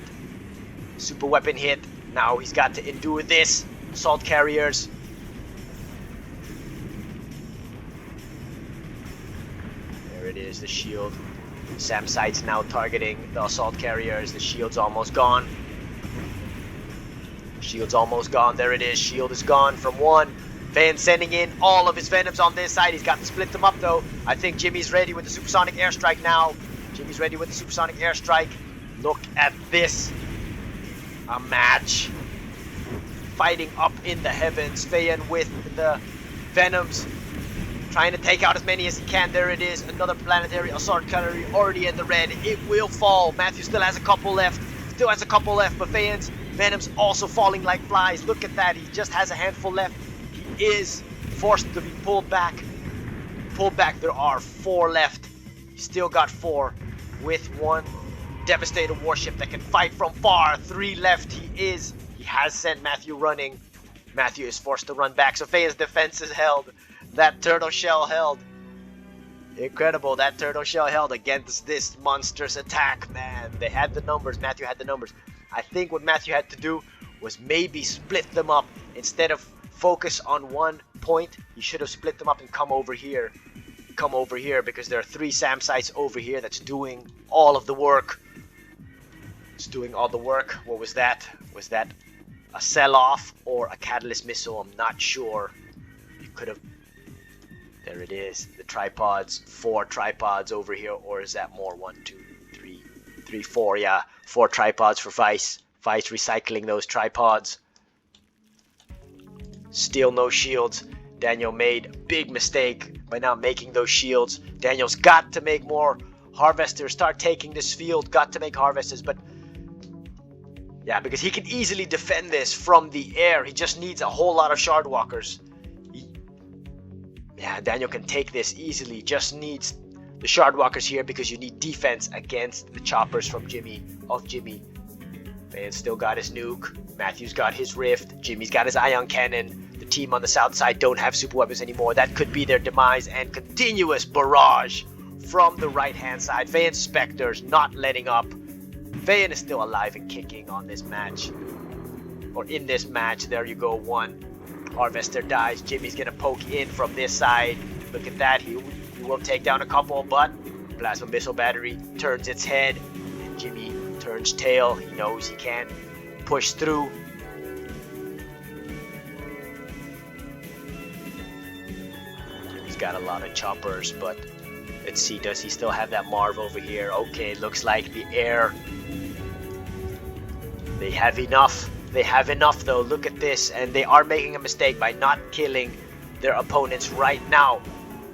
super weapon hit. Now he's got to endure this. Assault carriers. There it is, the shield. SAM sights now targeting the assault carriers. The shield's almost gone. Shield's almost gone. There it is. Shield is gone from one. Van sending in all of his Venoms on this side. He's got to split them up though. I think Jimmy's ready with the supersonic airstrike now. Jimmy's ready with the supersonic airstrike. Look at this. A match. Fighting up in the heavens. Feyen with the Venoms. Trying to take out as many as he can. There it is. Another planetary assault carrier already in the red. It will fall. Matthew still has a couple left. Still has a couple left. But Feyen's Venom's also falling like flies. Look at that. He just has a handful left. He is forced to be pulled back. Pulled back. There are 4 left. He's still got 4 with 1 Devastator warship that can fight from far. 3 left. He has sent Matthew running. Matthew is forced to run back. So Feyen's defense is held. That turtle shell held. Incredible. That turtle shell held against this monstrous attack, man. They had the numbers. Matthew had the numbers. I think what Matthew had to do was maybe split them up. Instead of focus on one point, he should have split them up and come over here. Come over here because there are 3 SAM sites over here that's doing all of the work. It's doing all the work. What was that? Was that a sell-off or a catalyst missile? I'm not sure. You could have... There it is. The tripods. 4 tripods over here. Or is that more? 1, 2, 3, 4. Yeah. 4 tripods for Vice. Vice recycling those tripods. Still no shields. Daniel made a big mistake by not making those shields. Daniel's got to make more harvesters. Start taking this field. Got to make harvesters. But yeah, because he can easily defend this from the air. He just needs a whole lot of shardwalkers. Yeah, Daniel can take this easily. Just needs the shardwalkers here because you need defense against the choppers from Jimmy. Man's still got his nuke. Matthew's got his rift. Jimmy's got his ion cannon. The team on the south side don't have super weapons anymore. That could be their demise. And continuous barrage from the right hand side. Feyen's Spectres not letting up. Feyen is still alive and kicking on this match. Or in this match. There you go. 1 harvester dies. Jimmy's gonna poke in from this side. Look at that. He will take down a couple, but plasma missile battery turns its head. And Jimmy turns tail. He knows he can't push through. Jimmy's got a lot of choppers, but let's see, does he still have that Marv over here? Okay, looks like the air. They have enough. They have enough though. Look at this. And they are making a mistake by not killing their opponents right now.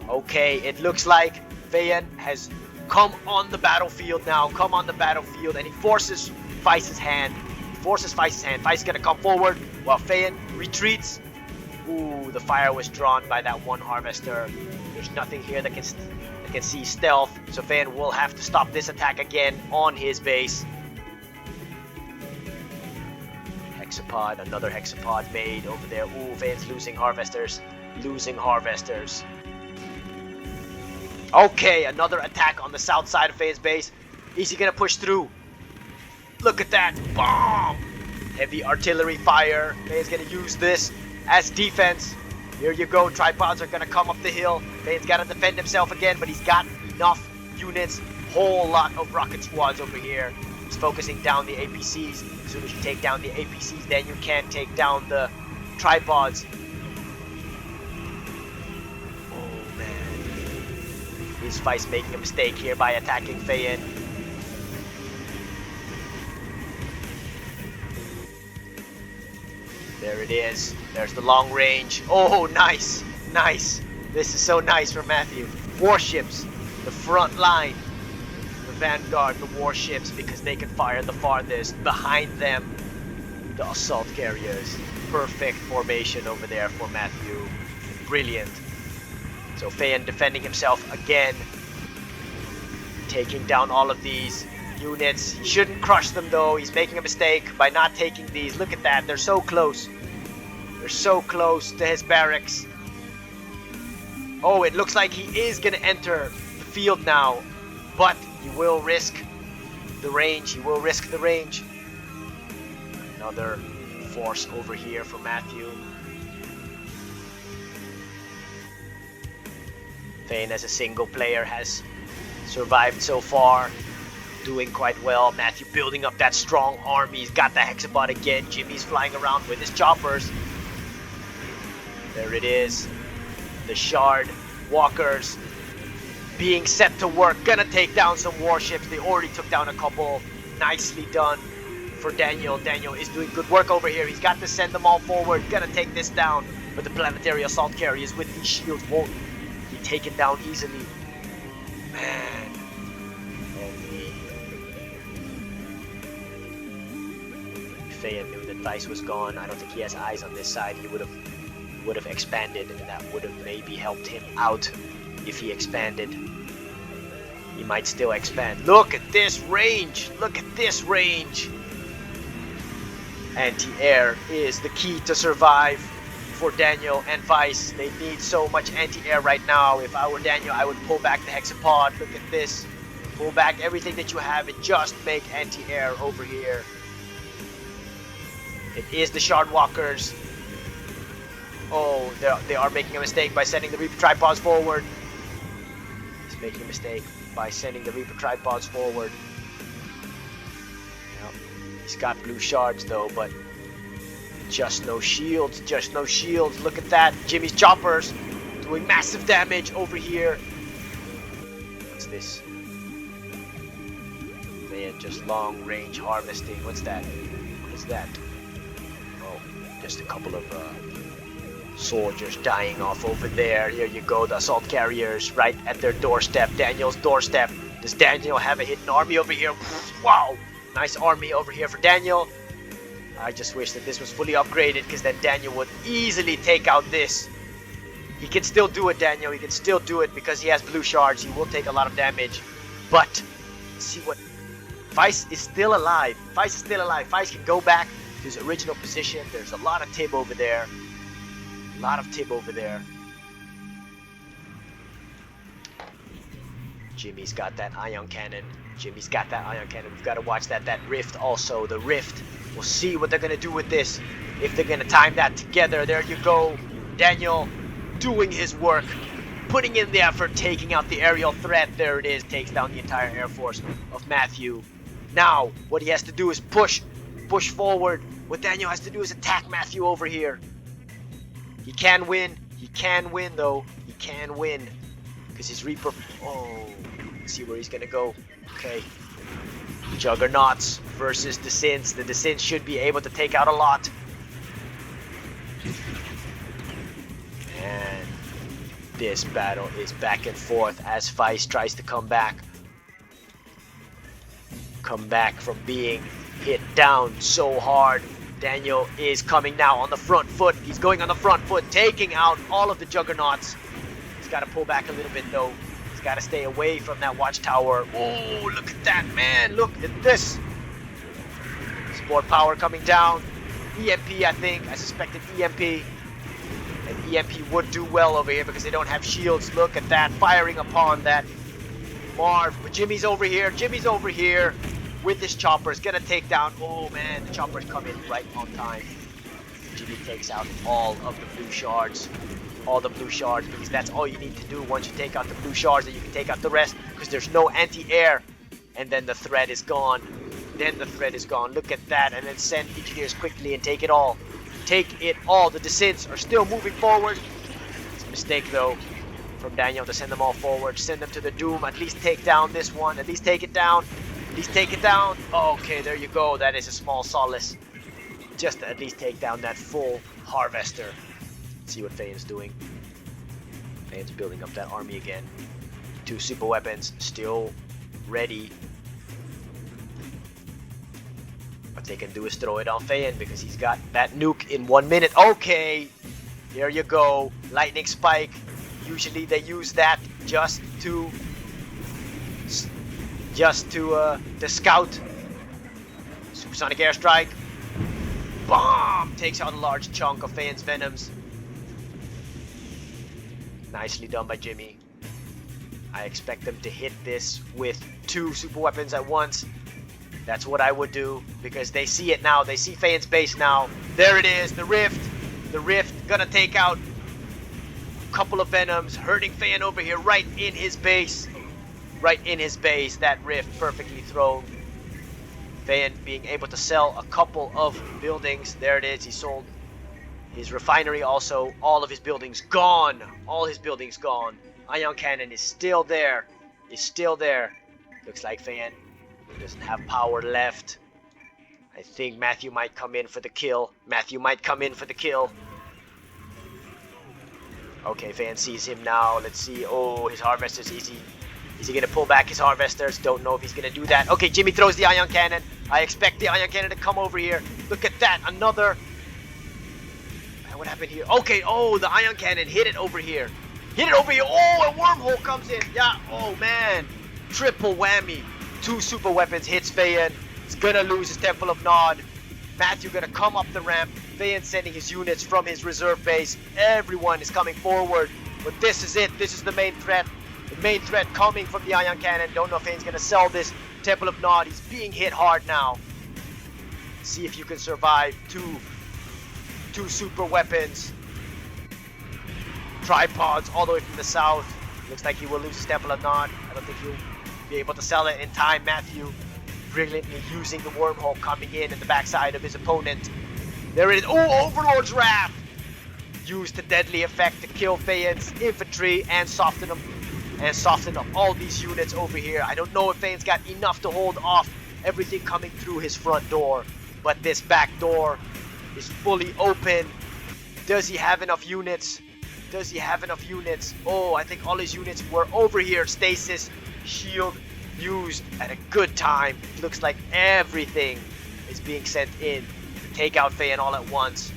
Okay, it looks like Feyen has come on the battlefield now. Come on the battlefield. And he forces Vice's hand. Vice is going to come forward while Feyen retreats. Ooh, the fire was drawn by that 1 harvester. There's nothing here that can see stealth. So Feyen will have to stop this attack again on his base. Hexapod, another hexapod made over there. Ooh, Feyen's losing harvesters. Okay, another attack on the south side of Feyen's base. Is he gonna push through? Look at that. Bomb! Heavy artillery fire. Feyen's gonna use this as defense. Here you go. Tripods are gonna come up the hill. Feyen's gotta defend himself again, but he's got enough units. Whole lot of rocket squads over here. He's focusing down the APCs. As soon as you take down the APCs, then you can take down the tripods. Oh man. Is Vice making a mistake here by attacking Feyen? There it is. There's the long range. Oh, nice. Nice. This is so nice for Matthew. Warships. The front line. Vanguard, the warships, because they can fire the farthest. Behind them, the assault carriers. Perfect formation over there for Matthew. Brilliant. So Feyen defending himself again. Taking down all of these units. He shouldn't crush them though. He's making a mistake by not taking these. Look at that. They're so close. They're so close to his barracks. Oh, it looks like he is going to enter the field now. But he will risk the range. He will risk the range. Another force over here for Matthew. Kane as a single player has survived so far, doing quite well. Matthew building up that strong army. He's got the hexabot again. Jimmy's flying around with his choppers. There it is. The shard walkers being set to work. Gonna take down some warships. They already took down a couple. Nicely done for Daniel. Daniel is doing good work over here. He's got to send them all forward. Gonna take this down. But the planetary assault carriers with these shields won't be taken down easily. Man. Faye knew that Vice was gone. I don't think he has eyes on this side. He would have expanded, and that would have maybe helped him out if he expanded. He might still expand. Look at this range! Look at this range! Anti-air is the key to survive for Daniel and Vice. They need so much anti-air right now. If I were Daniel, I would pull back the hexapod. Look at this. Pull back everything that you have and just make anti-air over here. It is the shard walkers. Oh, they are making a mistake by sending the Reaper tripods forward. He's making a mistake by sending the Reaper tripods forward. Yep. He's got blue shards though, but just no shields, just no shields. Look at that. Jimmy's choppers doing massive damage over here. What's this? Man, just long range harvesting. What's that? What is that? Oh, just a couple of soldiers dying off over there. Here you go, the assault carriers right at their doorstep. Daniel's doorstep. Does Daniel have a hidden army over here? Wow, nice army over here for Daniel. I just wish that this was fully upgraded, because then Daniel would easily take out this. He can still do it, Daniel. He can still do it because he has blue shards. He will take a lot of damage. But see what, Vice is still alive. Vice is still alive. Vice can go back to his original position. There's a lot of Tib over there. A lot of Tib over there. Jimmy's got that ion cannon. Jimmy's got that ion cannon. We've got to watch that rift also. The rift. We'll see what they're going to do with this. If they're going to time that together. There you go. Daniel doing his work. Putting in the effort. Taking out the aerial threat. There it is. Takes down the entire air force of Matthew. Now, what he has to do is push. Push forward. What Daniel has to do is attack Matthew over here. He can win. He can win though. He can win. Because his Reaper... Oh. Let's see where he's going to go. Okay. Juggernauts versus the Sins. The Sins should be able to take out a lot. And this battle is back and forth as Vice tries to come back. Come back from being hit down so hard. Daniel is coming now on the front foot. He's going on the front foot, taking out all of the Juggernauts. He's got to pull back a little bit though. He's got to stay away from that watchtower. Oh, look at that, man. Look at this. Support power coming down. EMP, I think. I suspected EMP. And EMP would do well over here because they don't have shields. Look at that, firing upon that Marv. But Jimmy's over here. Jimmy's over here with his choppers. Gonna take down. Oh, man. The choppers come in right on time. Jimmy takes out all of the blue shards. All the blue shards, because that's all you need to do. Once you take out the blue shards, then you can take out the rest, because there's no anti-air. And then the threat is gone. Then the threat is gone. Look at that. And then send engineers quickly and take it all. Take it all. The Descents are still moving forward. It's a mistake though from Daniel to send them all forward. Send them to the doom. At least take down this one. At least take it down. At least take it down. Okay, there you go. That is a small solace. Just to at least take down that full harvester. See what Faye's doing. Faye's building up that army again. 2 super weapons still ready. What they can do is throw it on Fayen because he's got that nuke in 1 minute. Okay, there you go. Lightning spike. Usually they use that just to scout. Supersonic airstrike. Bomb! Takes out a large chunk of Fayen's venoms. Nicely done by Jimmy. I expect them to hit this with 2 super weapons at once. That's what I would do, because they see it now. They see Faye's base now. There it is, the Rift. The Rift gonna take out a couple of Venoms, hurting Fayen over here right in his base. Right in his base, that Rift perfectly thrown. Fayen being able to sell a couple of buildings. There it is, he sold his refinery also. All of his buildings gone. All his buildings gone. Ion Cannon is still there. Is still there. Looks like Fayen doesn't have power left. I think Matthew might come in for the kill. Matthew might come in for the kill. Okay, Fayen sees him now. Let's see. Oh, his harvesters. Is he gonna pull back his harvesters? Don't know if he's gonna do that. Okay, Jimmy throws the Ion Cannon. I expect the Ion Cannon to come over here. Look at that. Another. What happened here? Okay, oh, the Ion Cannon hit it over here. Hit it over here. Oh, a wormhole comes in. Yeah, oh man. Triple whammy. 2 super weapons hits Fayen. He's gonna lose his Temple of Nod. Matthew gonna come up the ramp. Fayen sending his units from his reserve base. Everyone is coming forward. But this is it. This is the main threat. The main threat coming from the Ion Cannon. Don't know if Fayen's gonna sell this Temple of Nod. He's being hit hard now. See if you can survive two super weapons. Tripods all the way from the south. Looks like he will lose his Temple of Nod. I don't think he'll be able to sell it in time. Matthew brilliantly using the wormhole coming in the backside of his opponent. There it is. Oh, Overlord's Wrath! Used the deadly effect to kill Fayen's infantry and soften them. And soften up all these units over here. I don't know if Fayen's got enough to hold off everything coming through his front door. But this back door is fully open. Does he have enough units? Does he have enough units? Oh, I think all his units were over here. Stasis, shield used at a good time. It looks like everything is being sent in to take out Fayen all at once.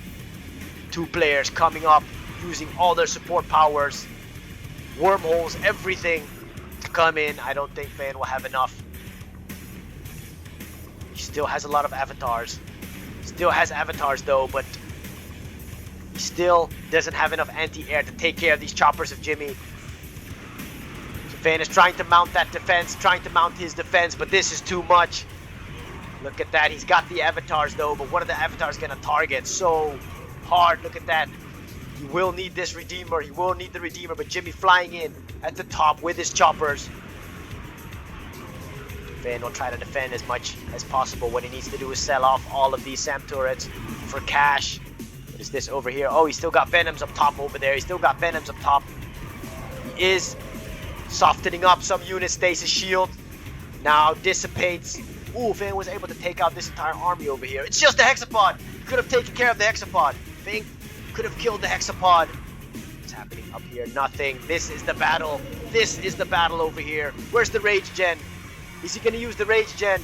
2 players coming up, using all their support powers. Wormholes, everything to come in. I don't think Fayen will have enough. He still has a lot of avatars. Still has avatars though, but he still doesn't have enough anti-air to take care of these choppers of Jimmy. So Fayen is trying to mount that defense, trying to mount his defense, but this is too much. Look at that. He's got the avatars though, but what are the avatars gonna target so hard? Look at that. He will need this Redeemer. He will need the Redeemer, but Jimmy flying in at the top with his choppers. Fayen will try to defend as much as possible. What he needs to do is sell off all of these SAM turrets for cash. What is this over here? Oh, he's still got Venoms up top over there. He's still got Venoms up top. He is softening up some units. Stasis shield now dissipates. Ooh, Fayen was able to take out this entire army over here. It's just a Hexapod. He could have taken care of the Hexapod. Fayen could have killed the Hexapod. What's happening up here? Nothing. This is the battle. This is the battle over here. Where's the Rage Gen? Is he going to use the Rage Gen?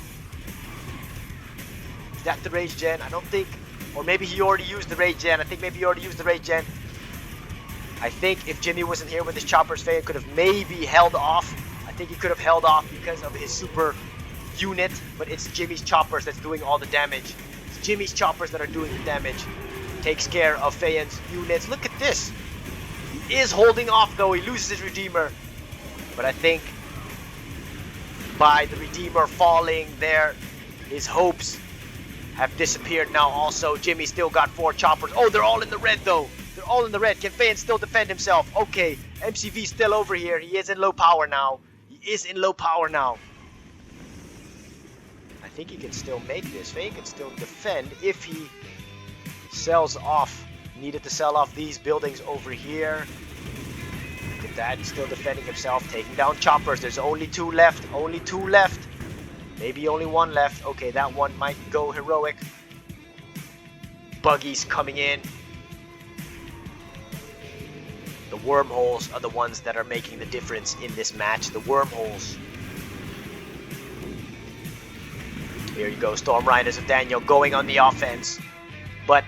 Is that the Rage Gen? I don't think. Or maybe he already used the Rage Gen. I think maybe he already used the Rage Gen. I think if Jimmy wasn't here with his choppers, Fayen could have maybe held off. I think he could have held off because of his super unit. But it's Jimmy's choppers that's doing all the damage. It's Jimmy's choppers that are doing the damage. Takes care of Fayen's units. Look at this. He is holding off though. He loses his Redeemer. But I think by the Redeemer falling there, his hopes have disappeared now also. Jimmy still got 4 choppers. Oh, they're all in the red though. They're all in the red. Can Fayen still defend himself? Okay, MCV still over here. He is in low power now. He is in low power now. I think he can still make this. Fayen can still defend if he sells off. Needed to sell off these buildings over here. Look at that. He's still defending himself. Taking down choppers. There's only 2 left. Only 2 left. Maybe only 1 left. Okay, that one might go heroic. Buggies coming in. The wormholes are the ones that are making the difference in this match. The wormholes. Here you go. Storm Riders of Daniel going on the offense. But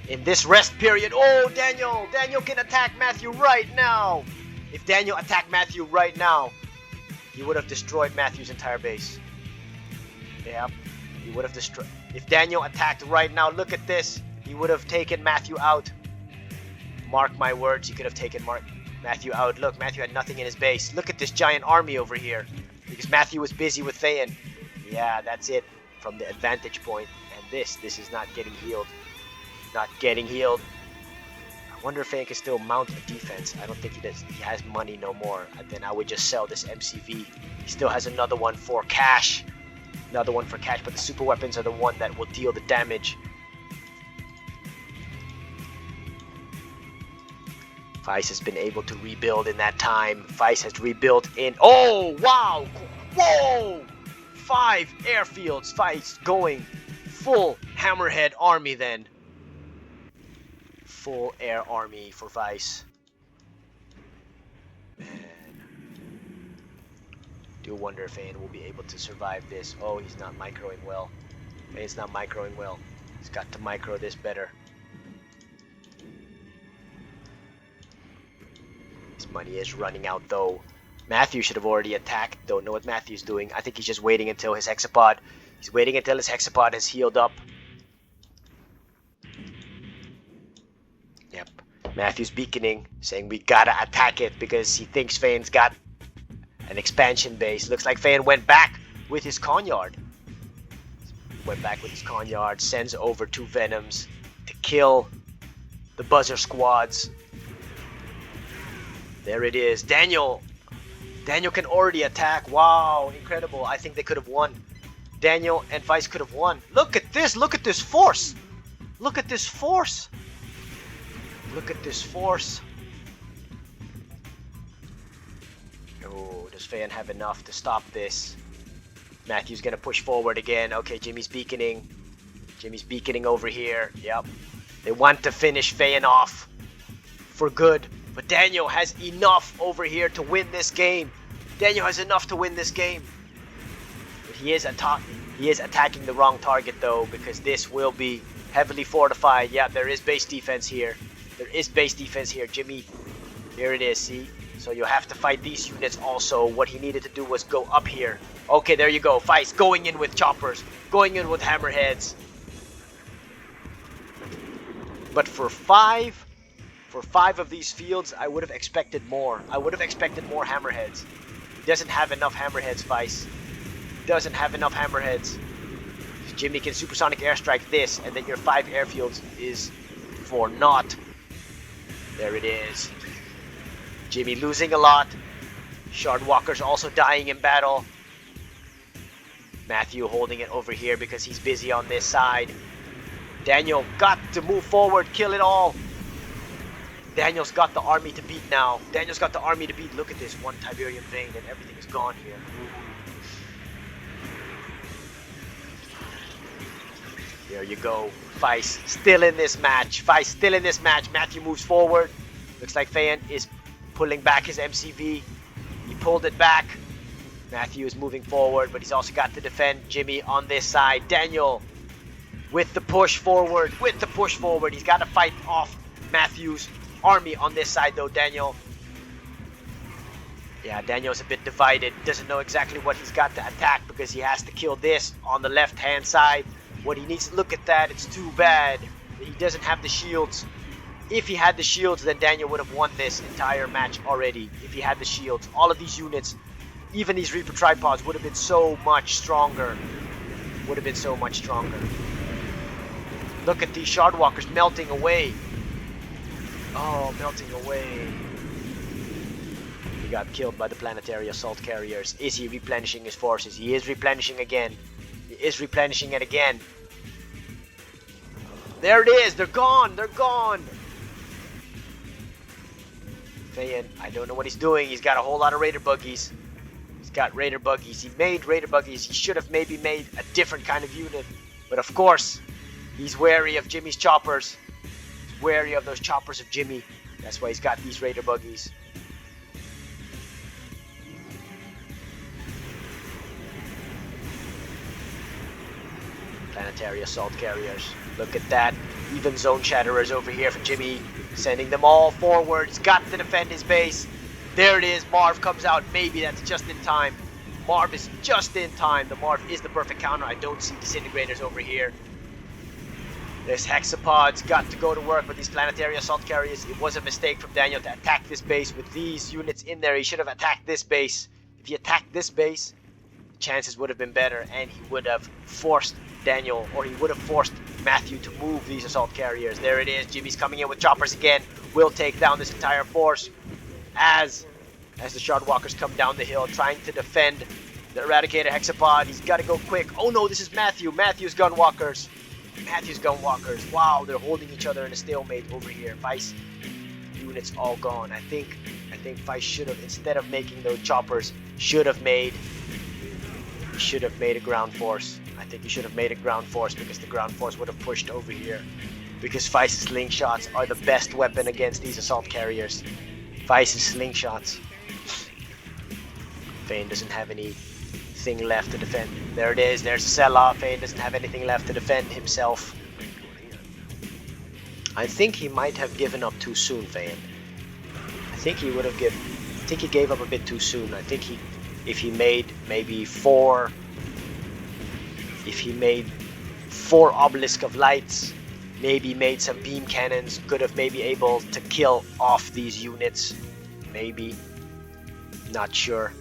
in this rest period, oh, Daniel can attack Matthew right now. If Daniel attacked Matthew right now, he would have destroyed Matthew's entire base. Yep, he would have destroyed. If Daniel attacked right now, look at this. He would have taken Matthew out. Mark my words, he could have taken Matthew out. Look, Matthew had nothing in his base. Look at this giant army over here. Because Matthew was busy with Fayen. Yeah, that's it. from the advantage point. And this is not getting healed. Not getting healed. I wonder if Fan can still mount a defense. I don't think he does. He has money no more. And then I would just sell this MCV. He still has another one for cash. Another one for cash, but the super weapons are the one that will deal the damage. Vice has been able to rebuild in that time. Vice has rebuilt in... Oh, wow! Whoa! 5 airfields. Vice going full Hammerhead army then. Full air army for Vice. Man. Do wonder if Fan will be able to survive this. Oh, he's not microing well. Fan's not microing well. He's got to micro this better. His money is running out though. Matthew should have already attacked. Don't know what Matthew's doing. I think he's just waiting until his hexapod. He's waiting until his hexapod has healed up. Yep. Matthew's beaconing, saying we gotta attack it because he thinks Fan's got an expansion base. Looks like Fan went back with his Conyard. Went back with his Conyard, sends over 2 Venoms to kill the Buzzer squads. There it is. Daniel can already attack. Wow, incredible. I think they could have won. Daniel and Vice could have won. Look at this. Look at this force. Look at this force. Look at this force. Oh, does Fan have enough to stop this? Matthew's gonna push forward again. Okay, Jimmy's beaconing. Jimmy's beaconing over here. Yep. They want to finish Fan off for good. But Daniel has enough over here to win this game. Daniel has enough to win this game. But he is attacking the wrong target though, because this will be heavily fortified. Yeah, there is base defense here. There is base defense here. Jimmy, here it is, see? So you'll have to fight these units also. What he needed to do was go up here. Okay, there you go. Vice going in with choppers. Going in with hammerheads. But for five of these fields, I would have expected more. I would have expected more hammerheads. He doesn't have enough hammerheads, Vice. He doesn't have enough hammerheads. Jimmy can supersonic airstrike this, and then your 5 airfields is for naught. There it is. Jimmy losing a lot. Shardwalker's also dying in battle. Matthew holding it over here because he's busy on this side. Daniel got to move forward, kill it all. Daniel's got the army to beat now. Daniel's got the army to beat. Look at this, 1 Tiberium vein and everything is gone here. There you go. Vice still in this match. Vice still in this match. Matthew moves forward. Looks like Fan is pulling back his MCV. He pulled it back. Matthew is moving forward, but he's also got to defend Jimmy on this side. Daniel with the push forward. With the push forward. He's got to fight off Matthew's army on this side though, Daniel. Yeah, Daniel's a bit divided. Doesn't know exactly what he's got to attack because he has to kill this on the left-hand side. What he needs to look at that, it's too bad that he doesn't have the shields. If he had the shields, then Daniel would have won this entire match already. If he had the shields, all of these units, even these Reaper tripods, would have been so much stronger. Would have been so much stronger. Look at these Shardwalkers melting away. Oh, melting away. He got killed by the planetary assault carriers. Is he replenishing his forces? He is replenishing again. He is replenishing it again. There it is. They're gone. They're gone. Fayan, I don't know what he's doing. He's got a whole lot of Raider buggies. He's got Raider buggies. He made Raider buggies. He should have maybe made a different kind of unit. But of course, he's wary of Jimmy's choppers. He's wary of those choppers of Jimmy. That's why he's got these Raider buggies. Planetary assault carriers. Look at that. Even zone shatterers over here for Jimmy. Sending them all forward. He's got to defend his base. There it is. Marv comes out. Maybe that's just in time. Marv is just in time. The Marv is the perfect counter. I don't see disintegrators over here. This hexapod's got to go to work with these planetary assault carriers. It was a mistake from Daniel to attack this base with these units in there. He should have attacked this base. If he attacked this base, chances would have been better, and he would have forced Daniel, or he would have forced Matthew to move these assault carriers. There it is. Jimmy's coming in with choppers again. Will take down this entire force as the Shardwalkers come down the hill trying to defend the Eradicator Hexapod. He's got to go quick. Oh no, this is Matthew. Matthew's Gunwalkers. Matthew's Gunwalkers. Wow, they're holding each other in a stalemate over here. Vice units all gone. I think Vice should have, instead of making those choppers, should have made a ground force. I think he should have made a ground force, because the ground force would have pushed over here. Because Vice's slingshots are the best weapon against these assault carriers. Vice's slingshots. Fane doesn't have anything left to defend. There it is. There's a sell-off. Fane doesn't have anything left to defend himself. I think he might have given up too soon, Fane. I think he gave up a bit too soon. I think if he made maybe four obelisk of lights, maybe made some beam cannons, could have maybe able to kill off these units. Maybe. Not sure.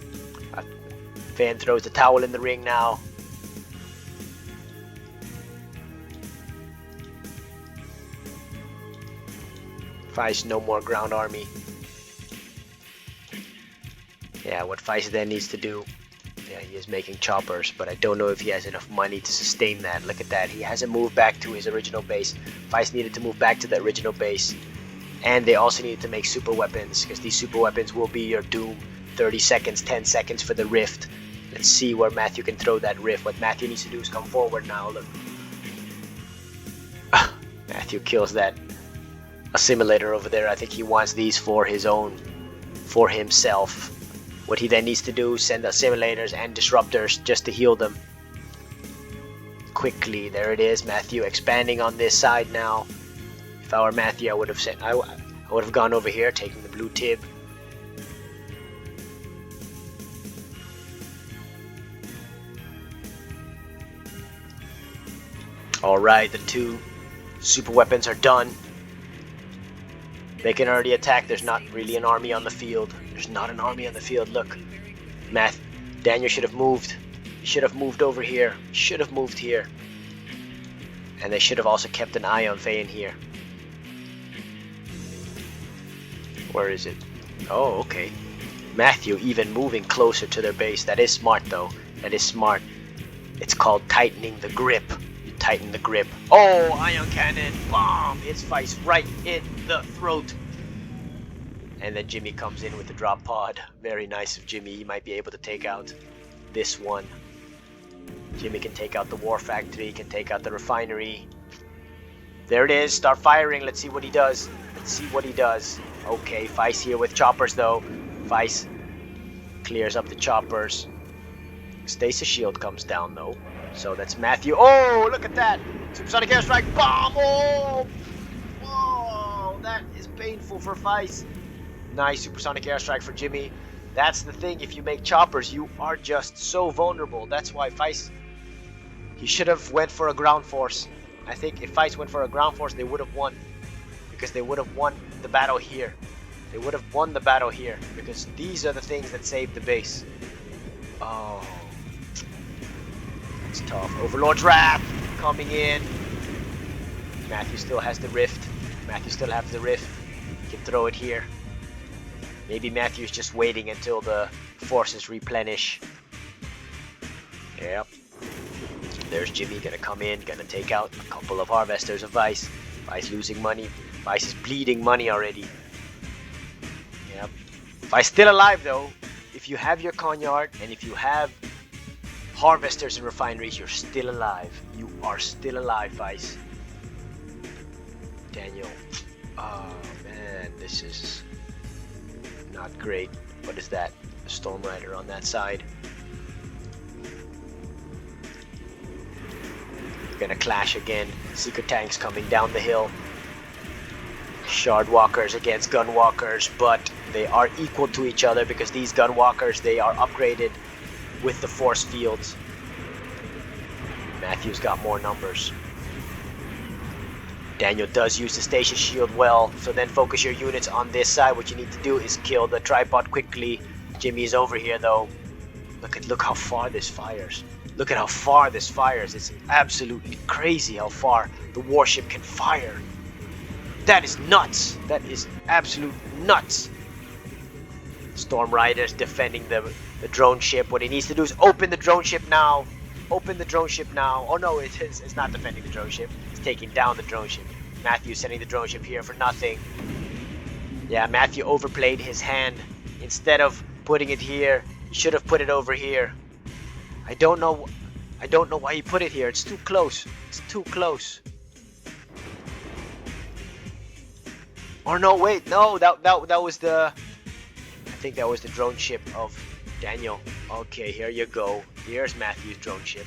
Fane throws the towel in the ring now. Vice, no more ground army. Yeah, what Vice then needs to do, yeah, he is making choppers, but I don't know if he has enough money to sustain that. Look at that, he hasn't moved back to his original base. Vice needed to move back to the original base, and they also needed to make super weapons, because these super weapons will be your doom. 30 seconds, 10 seconds for the rift. Let's see where Matthew can throw that rift. What Matthew needs to do is come forward now. Look. Matthew kills that assimilator over there. I think he wants these for his own, for himself. What he then needs to do is send assimilators and disruptors just to heal them quickly. There it is. Matthew expanding on this side now. If I were Matthew, I would have gone over here, taking the blue tib. Alright, the two super weapons are done. They can already attack. There's not really an army on the field. There's not an army on the field. Look, Daniel should have moved. He should have moved over here. Should have moved here. And they should have also kept an eye on Fane here. Where is it? Oh, okay. Matthew even moving closer to their base. That is smart, though. That is smart. It's called tightening the grip. You tighten the grip. Oh, ion cannon. Bomb. It's Vice right in the throat. And then Jimmy comes in with the drop pod. Very nice of Jimmy. He might be able to take out this one. Jimmy can take out the war factory. Can take out the refinery. There it is. Start firing. Let's see what he does. Let's see what he does. Okay, Vice here with choppers, though. Vice clears up the choppers. Stasis shield comes down, though. So that's Matthew. Oh, look at that! Supersonic airstrike bomb! Oh! Whoa! That is painful for Vice. Nice supersonic airstrike for Jimmy. That's the thing. If you make choppers, you are just so vulnerable. That's why Vice, he should have went for a ground force. I think if Vice went for a ground force, they would have won. Because they would have won the battle here. They would have won the battle here. Because these are the things that saved the base. Oh. It's tough. Overlord's Wrath coming in. Matthew still has the rift. Matthew still has the rift. He can throw it here. Maybe Matthew's just waiting until the forces replenish. Yep. There's Jimmy gonna come in, gonna take out a couple of harvesters of Vice. Vice losing money. Vice is bleeding money already. Yep. Vice still alive though. If you have your Conyard and if you have harvesters and refineries, you're still alive. You are still alive, Vice. Daniel. Oh man, this is not great. What is that? A Storm Rider on that side. Gonna clash again. Secret tanks coming down the hill. Shardwalkers against Gunwalkers, but they are equal to each other because these Gunwalkers, they are upgraded with the force fields. Matthew's got more numbers. Daniel does use the station shield well, so then focus your units on this side. What you need to do is kill the tripod quickly. Jimmy is over here though. Look how far this fires. Look at how far this fires. It's absolutely crazy how far the warship can fire. That is nuts. That is absolute nuts. Storm Rider's defending the drone ship. What he needs to do is open the drone ship now. Open the drone ship now. Oh no, it's not defending the drone ship. It's taking down the drone ship. Matthew sending the drone ship here for nothing. Yeah, Matthew overplayed his hand. Instead of putting it here, he should have put it over here. I don't know why he put it here. It's too close. It's too close. Or no, wait, no, that was the, I think that was the drone ship of Daniel. Okay, here you go. Here's Matthew's drone ship.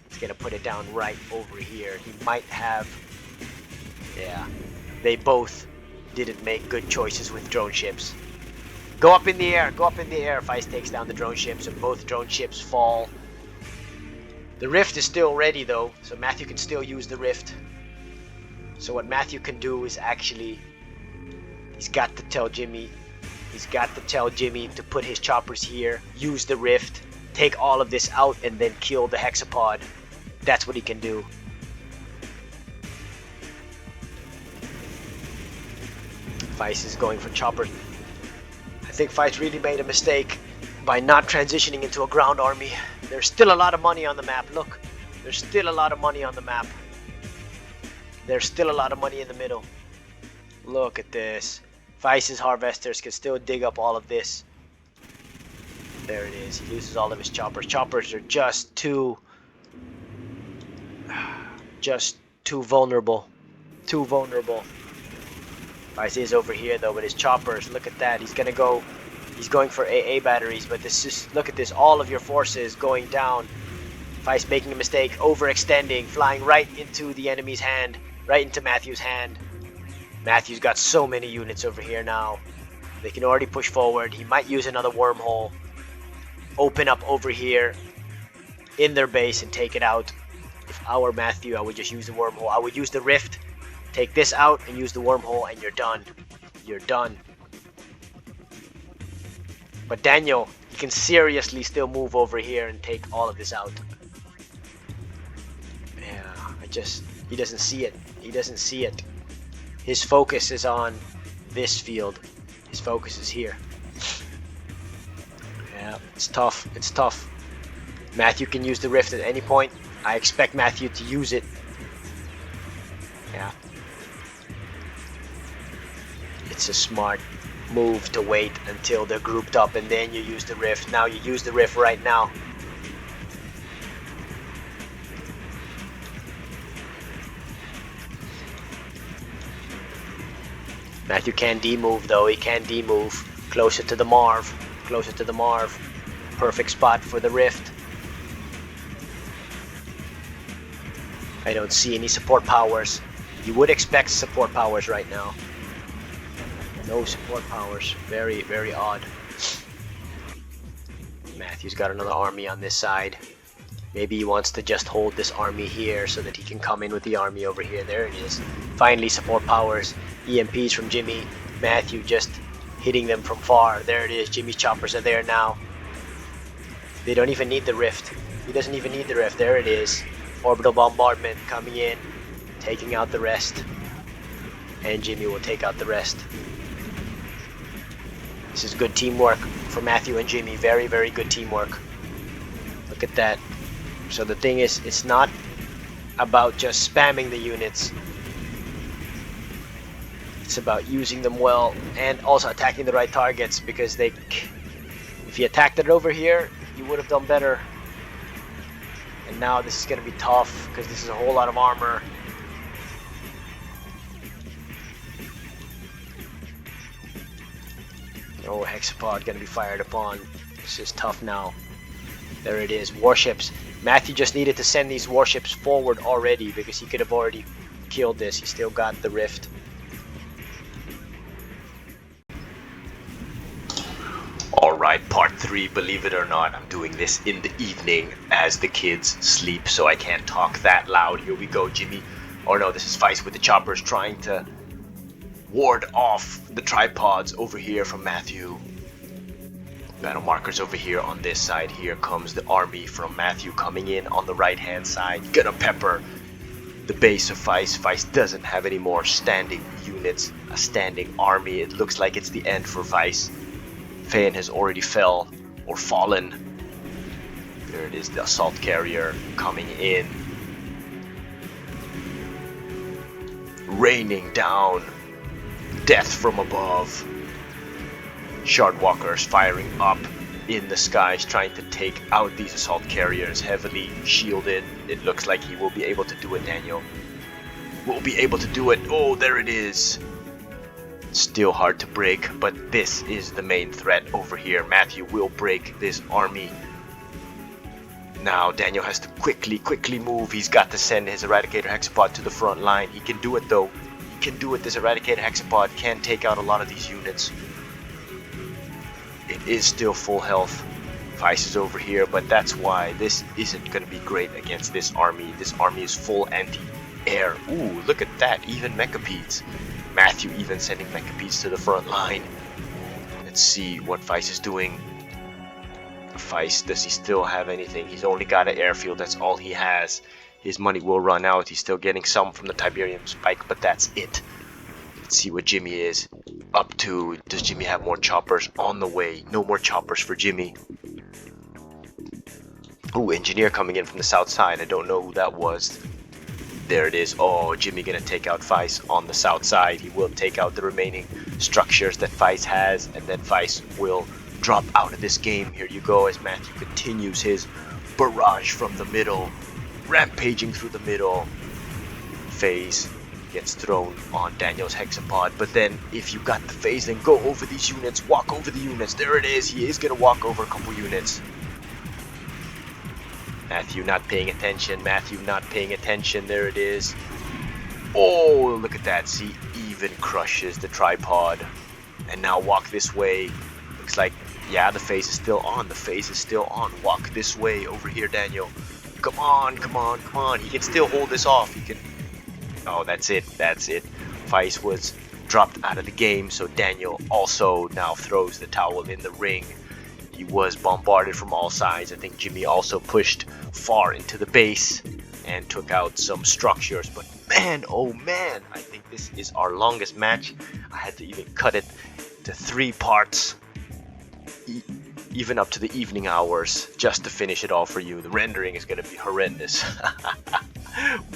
He's gonna put it down right over here. He might have, yeah, they both didn't make good choices with drone ships. Go up in the air, go up in the air. Feist takes down the drone ships and both drone ships fall. The rift is still ready though, so Matthew can still use the rift. So what Matthew can do is actually, he's got to tell Jimmy to put his choppers here, use the rift, take all of this out, and then kill the hexapod. That's what he can do. Feist is going for choppers. I think Feist really made a mistake by not transitioning into a ground army. There's still a lot of money on the map. Look, there's still a lot of money on the map. There's still a lot of money in the middle. Look at this. Feist's harvesters can still dig up all of this. There it is. He loses all of his choppers. Choppers are just too vulnerable. Too vulnerable. Feist is over here though with his choppers. Look at that. He's going for AA batteries, but this is, look at this, all of your forces going down. Feist making a mistake, overextending, flying right into the enemy's hand, right into Matthew's hand. Matthew's got so many units over here now. They can already push forward. He might use another wormhole. Open up over here in their base and take it out. If I were Matthew, I would just use the wormhole. I would use the rift, take this out and use the wormhole, and you're done. You're done. But Daniel, he can seriously still move over here and take all of this out. Yeah, he doesn't see it. He doesn't see it. His focus is on this field. His focus is here. Yeah, it's tough. It's tough. Matthew can use the rift at any point. I expect Matthew to use it. Yeah. It's a smart move to wait until they're grouped up and then you use the rift. Now you use the rift right now. Matthew can demove though. He can demove closer to the Marv. Closer to the Marv. Perfect spot for the rift. I don't see any support powers. You would expect support powers right now. No support powers. Very, very odd. Matthew's got another army on this side. Maybe he wants to just hold this army here so that he can come in with the army over here. There it is. Finally, support powers. EMPs from Jimmy. Matthew just hitting them from far. There it is. Jimmy's choppers are there now. They don't even need the rift. He doesn't even need the rift. There it is. Orbital bombardment coming in. Taking out the rest. And Jimmy will take out the rest. This is good teamwork for Matthew and Jimmy. Very, very good teamwork. Look at that. So the thing is, it's not about just spamming the units. It's about using them well and also attacking the right targets, because if you attacked it over here, you would have done better. And now this is going to be tough because this is a whole lot of armor. Oh, hexapod gonna be fired upon. This is tough now. There it is. Warships. Matthew just needed to send these warships forward already because he could have already killed this. He still got the rift. Alright, part 3. Believe it or not, I'm doing this in the evening as the kids sleep, so I can't talk that loud. Here we go, Jimmy. Oh no, this is Feist with the choppers trying to ward off the tripods over here from Matthew. Battle markers over here on this side. Here comes the army from Matthew coming in on the right hand side. Gonna pepper the base of Vice. Vice doesn't have any more standing units, a standing army. It looks like it's the end for Vice. Fan has already fell or fallen. There it is, the assault carrier coming in. Raining down death from above. Shardwalkers firing up in the skies, trying to take out these assault carriers, heavily shielded. It looks like he will be able to do it, Daniel. Will be able to do it. Oh, there it is. Still hard to break, but this is the main threat over here. Matthew will break this army. Now Daniel has to quickly move. He's got to send his Eradicator Hexapod to the front line. He can do it though. He can do it. This Eradicator Hexapod can take out a lot of these units. It is still full health. Vice is over here, but that's why this isn't going to be great against this army. This army is full anti-air. Ooh, look at that. Even Mechapedes. Matthew even sending Mechapedes to the front line. Let's see what Vice is doing. Vice, does he still have anything? He's only got an airfield. That's all he has. His money will run out. He's still getting some from the Tiberium Spike, but that's it. Let's see what Jimmy is up to. Does Jimmy have more choppers on the way? No more choppers for Jimmy. Ooh, engineer coming in from the south side. I don't know who that was. There it is. Oh, Jimmy gonna take out Vice on the south side. He will take out the remaining structures that Vice has, and then Vice will drop out of this game. Here you go as Matthew continues his barrage from the middle, rampaging through the middle. Phase gets thrown on Daniel's Hexapod, but then if you got the phase, then go over these units, walk over the units. There it is. He is gonna walk over a couple units. Matthew not paying attention. Matthew not paying attention. There it is. Oh, look at that. See, even crushes the tripod. And now walk this way. Looks like, yeah, the phase is still on. The phase is still on. Walk this way over here, Daniel. Come on, come on, come on. He can still hold this off. He can. Oh, that's it. That's it. Vice was dropped out of the game, so Daniel also now throws the towel in the ring. He was bombarded from all sides. I think Jimmy also pushed far into the base and took out some structures. But man, oh man, I think this is our longest match. I had to even cut it to 3 parts, even up to the evening hours, just to finish it all for you. The rendering is going to be horrendous.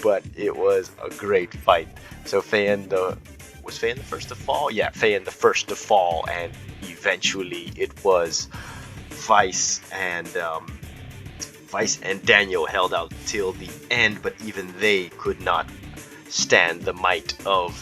But it was a great fight. So was Fayan the first to fall? Yeah, Fayan the first to fall, and eventually it was Vice and Daniel held out till the end, but even they could not stand the might of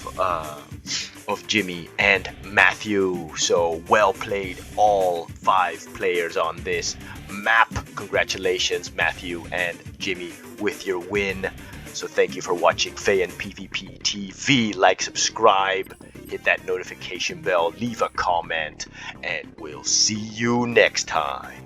Jimmy and Matthew. So well played, all 5 players on this map. Congratulations, Matthew and Jimmy, with your win. So thank you for watching Fayan PvP TV. Like, subscribe, hit that notification bell, leave a comment, and we'll see you next time.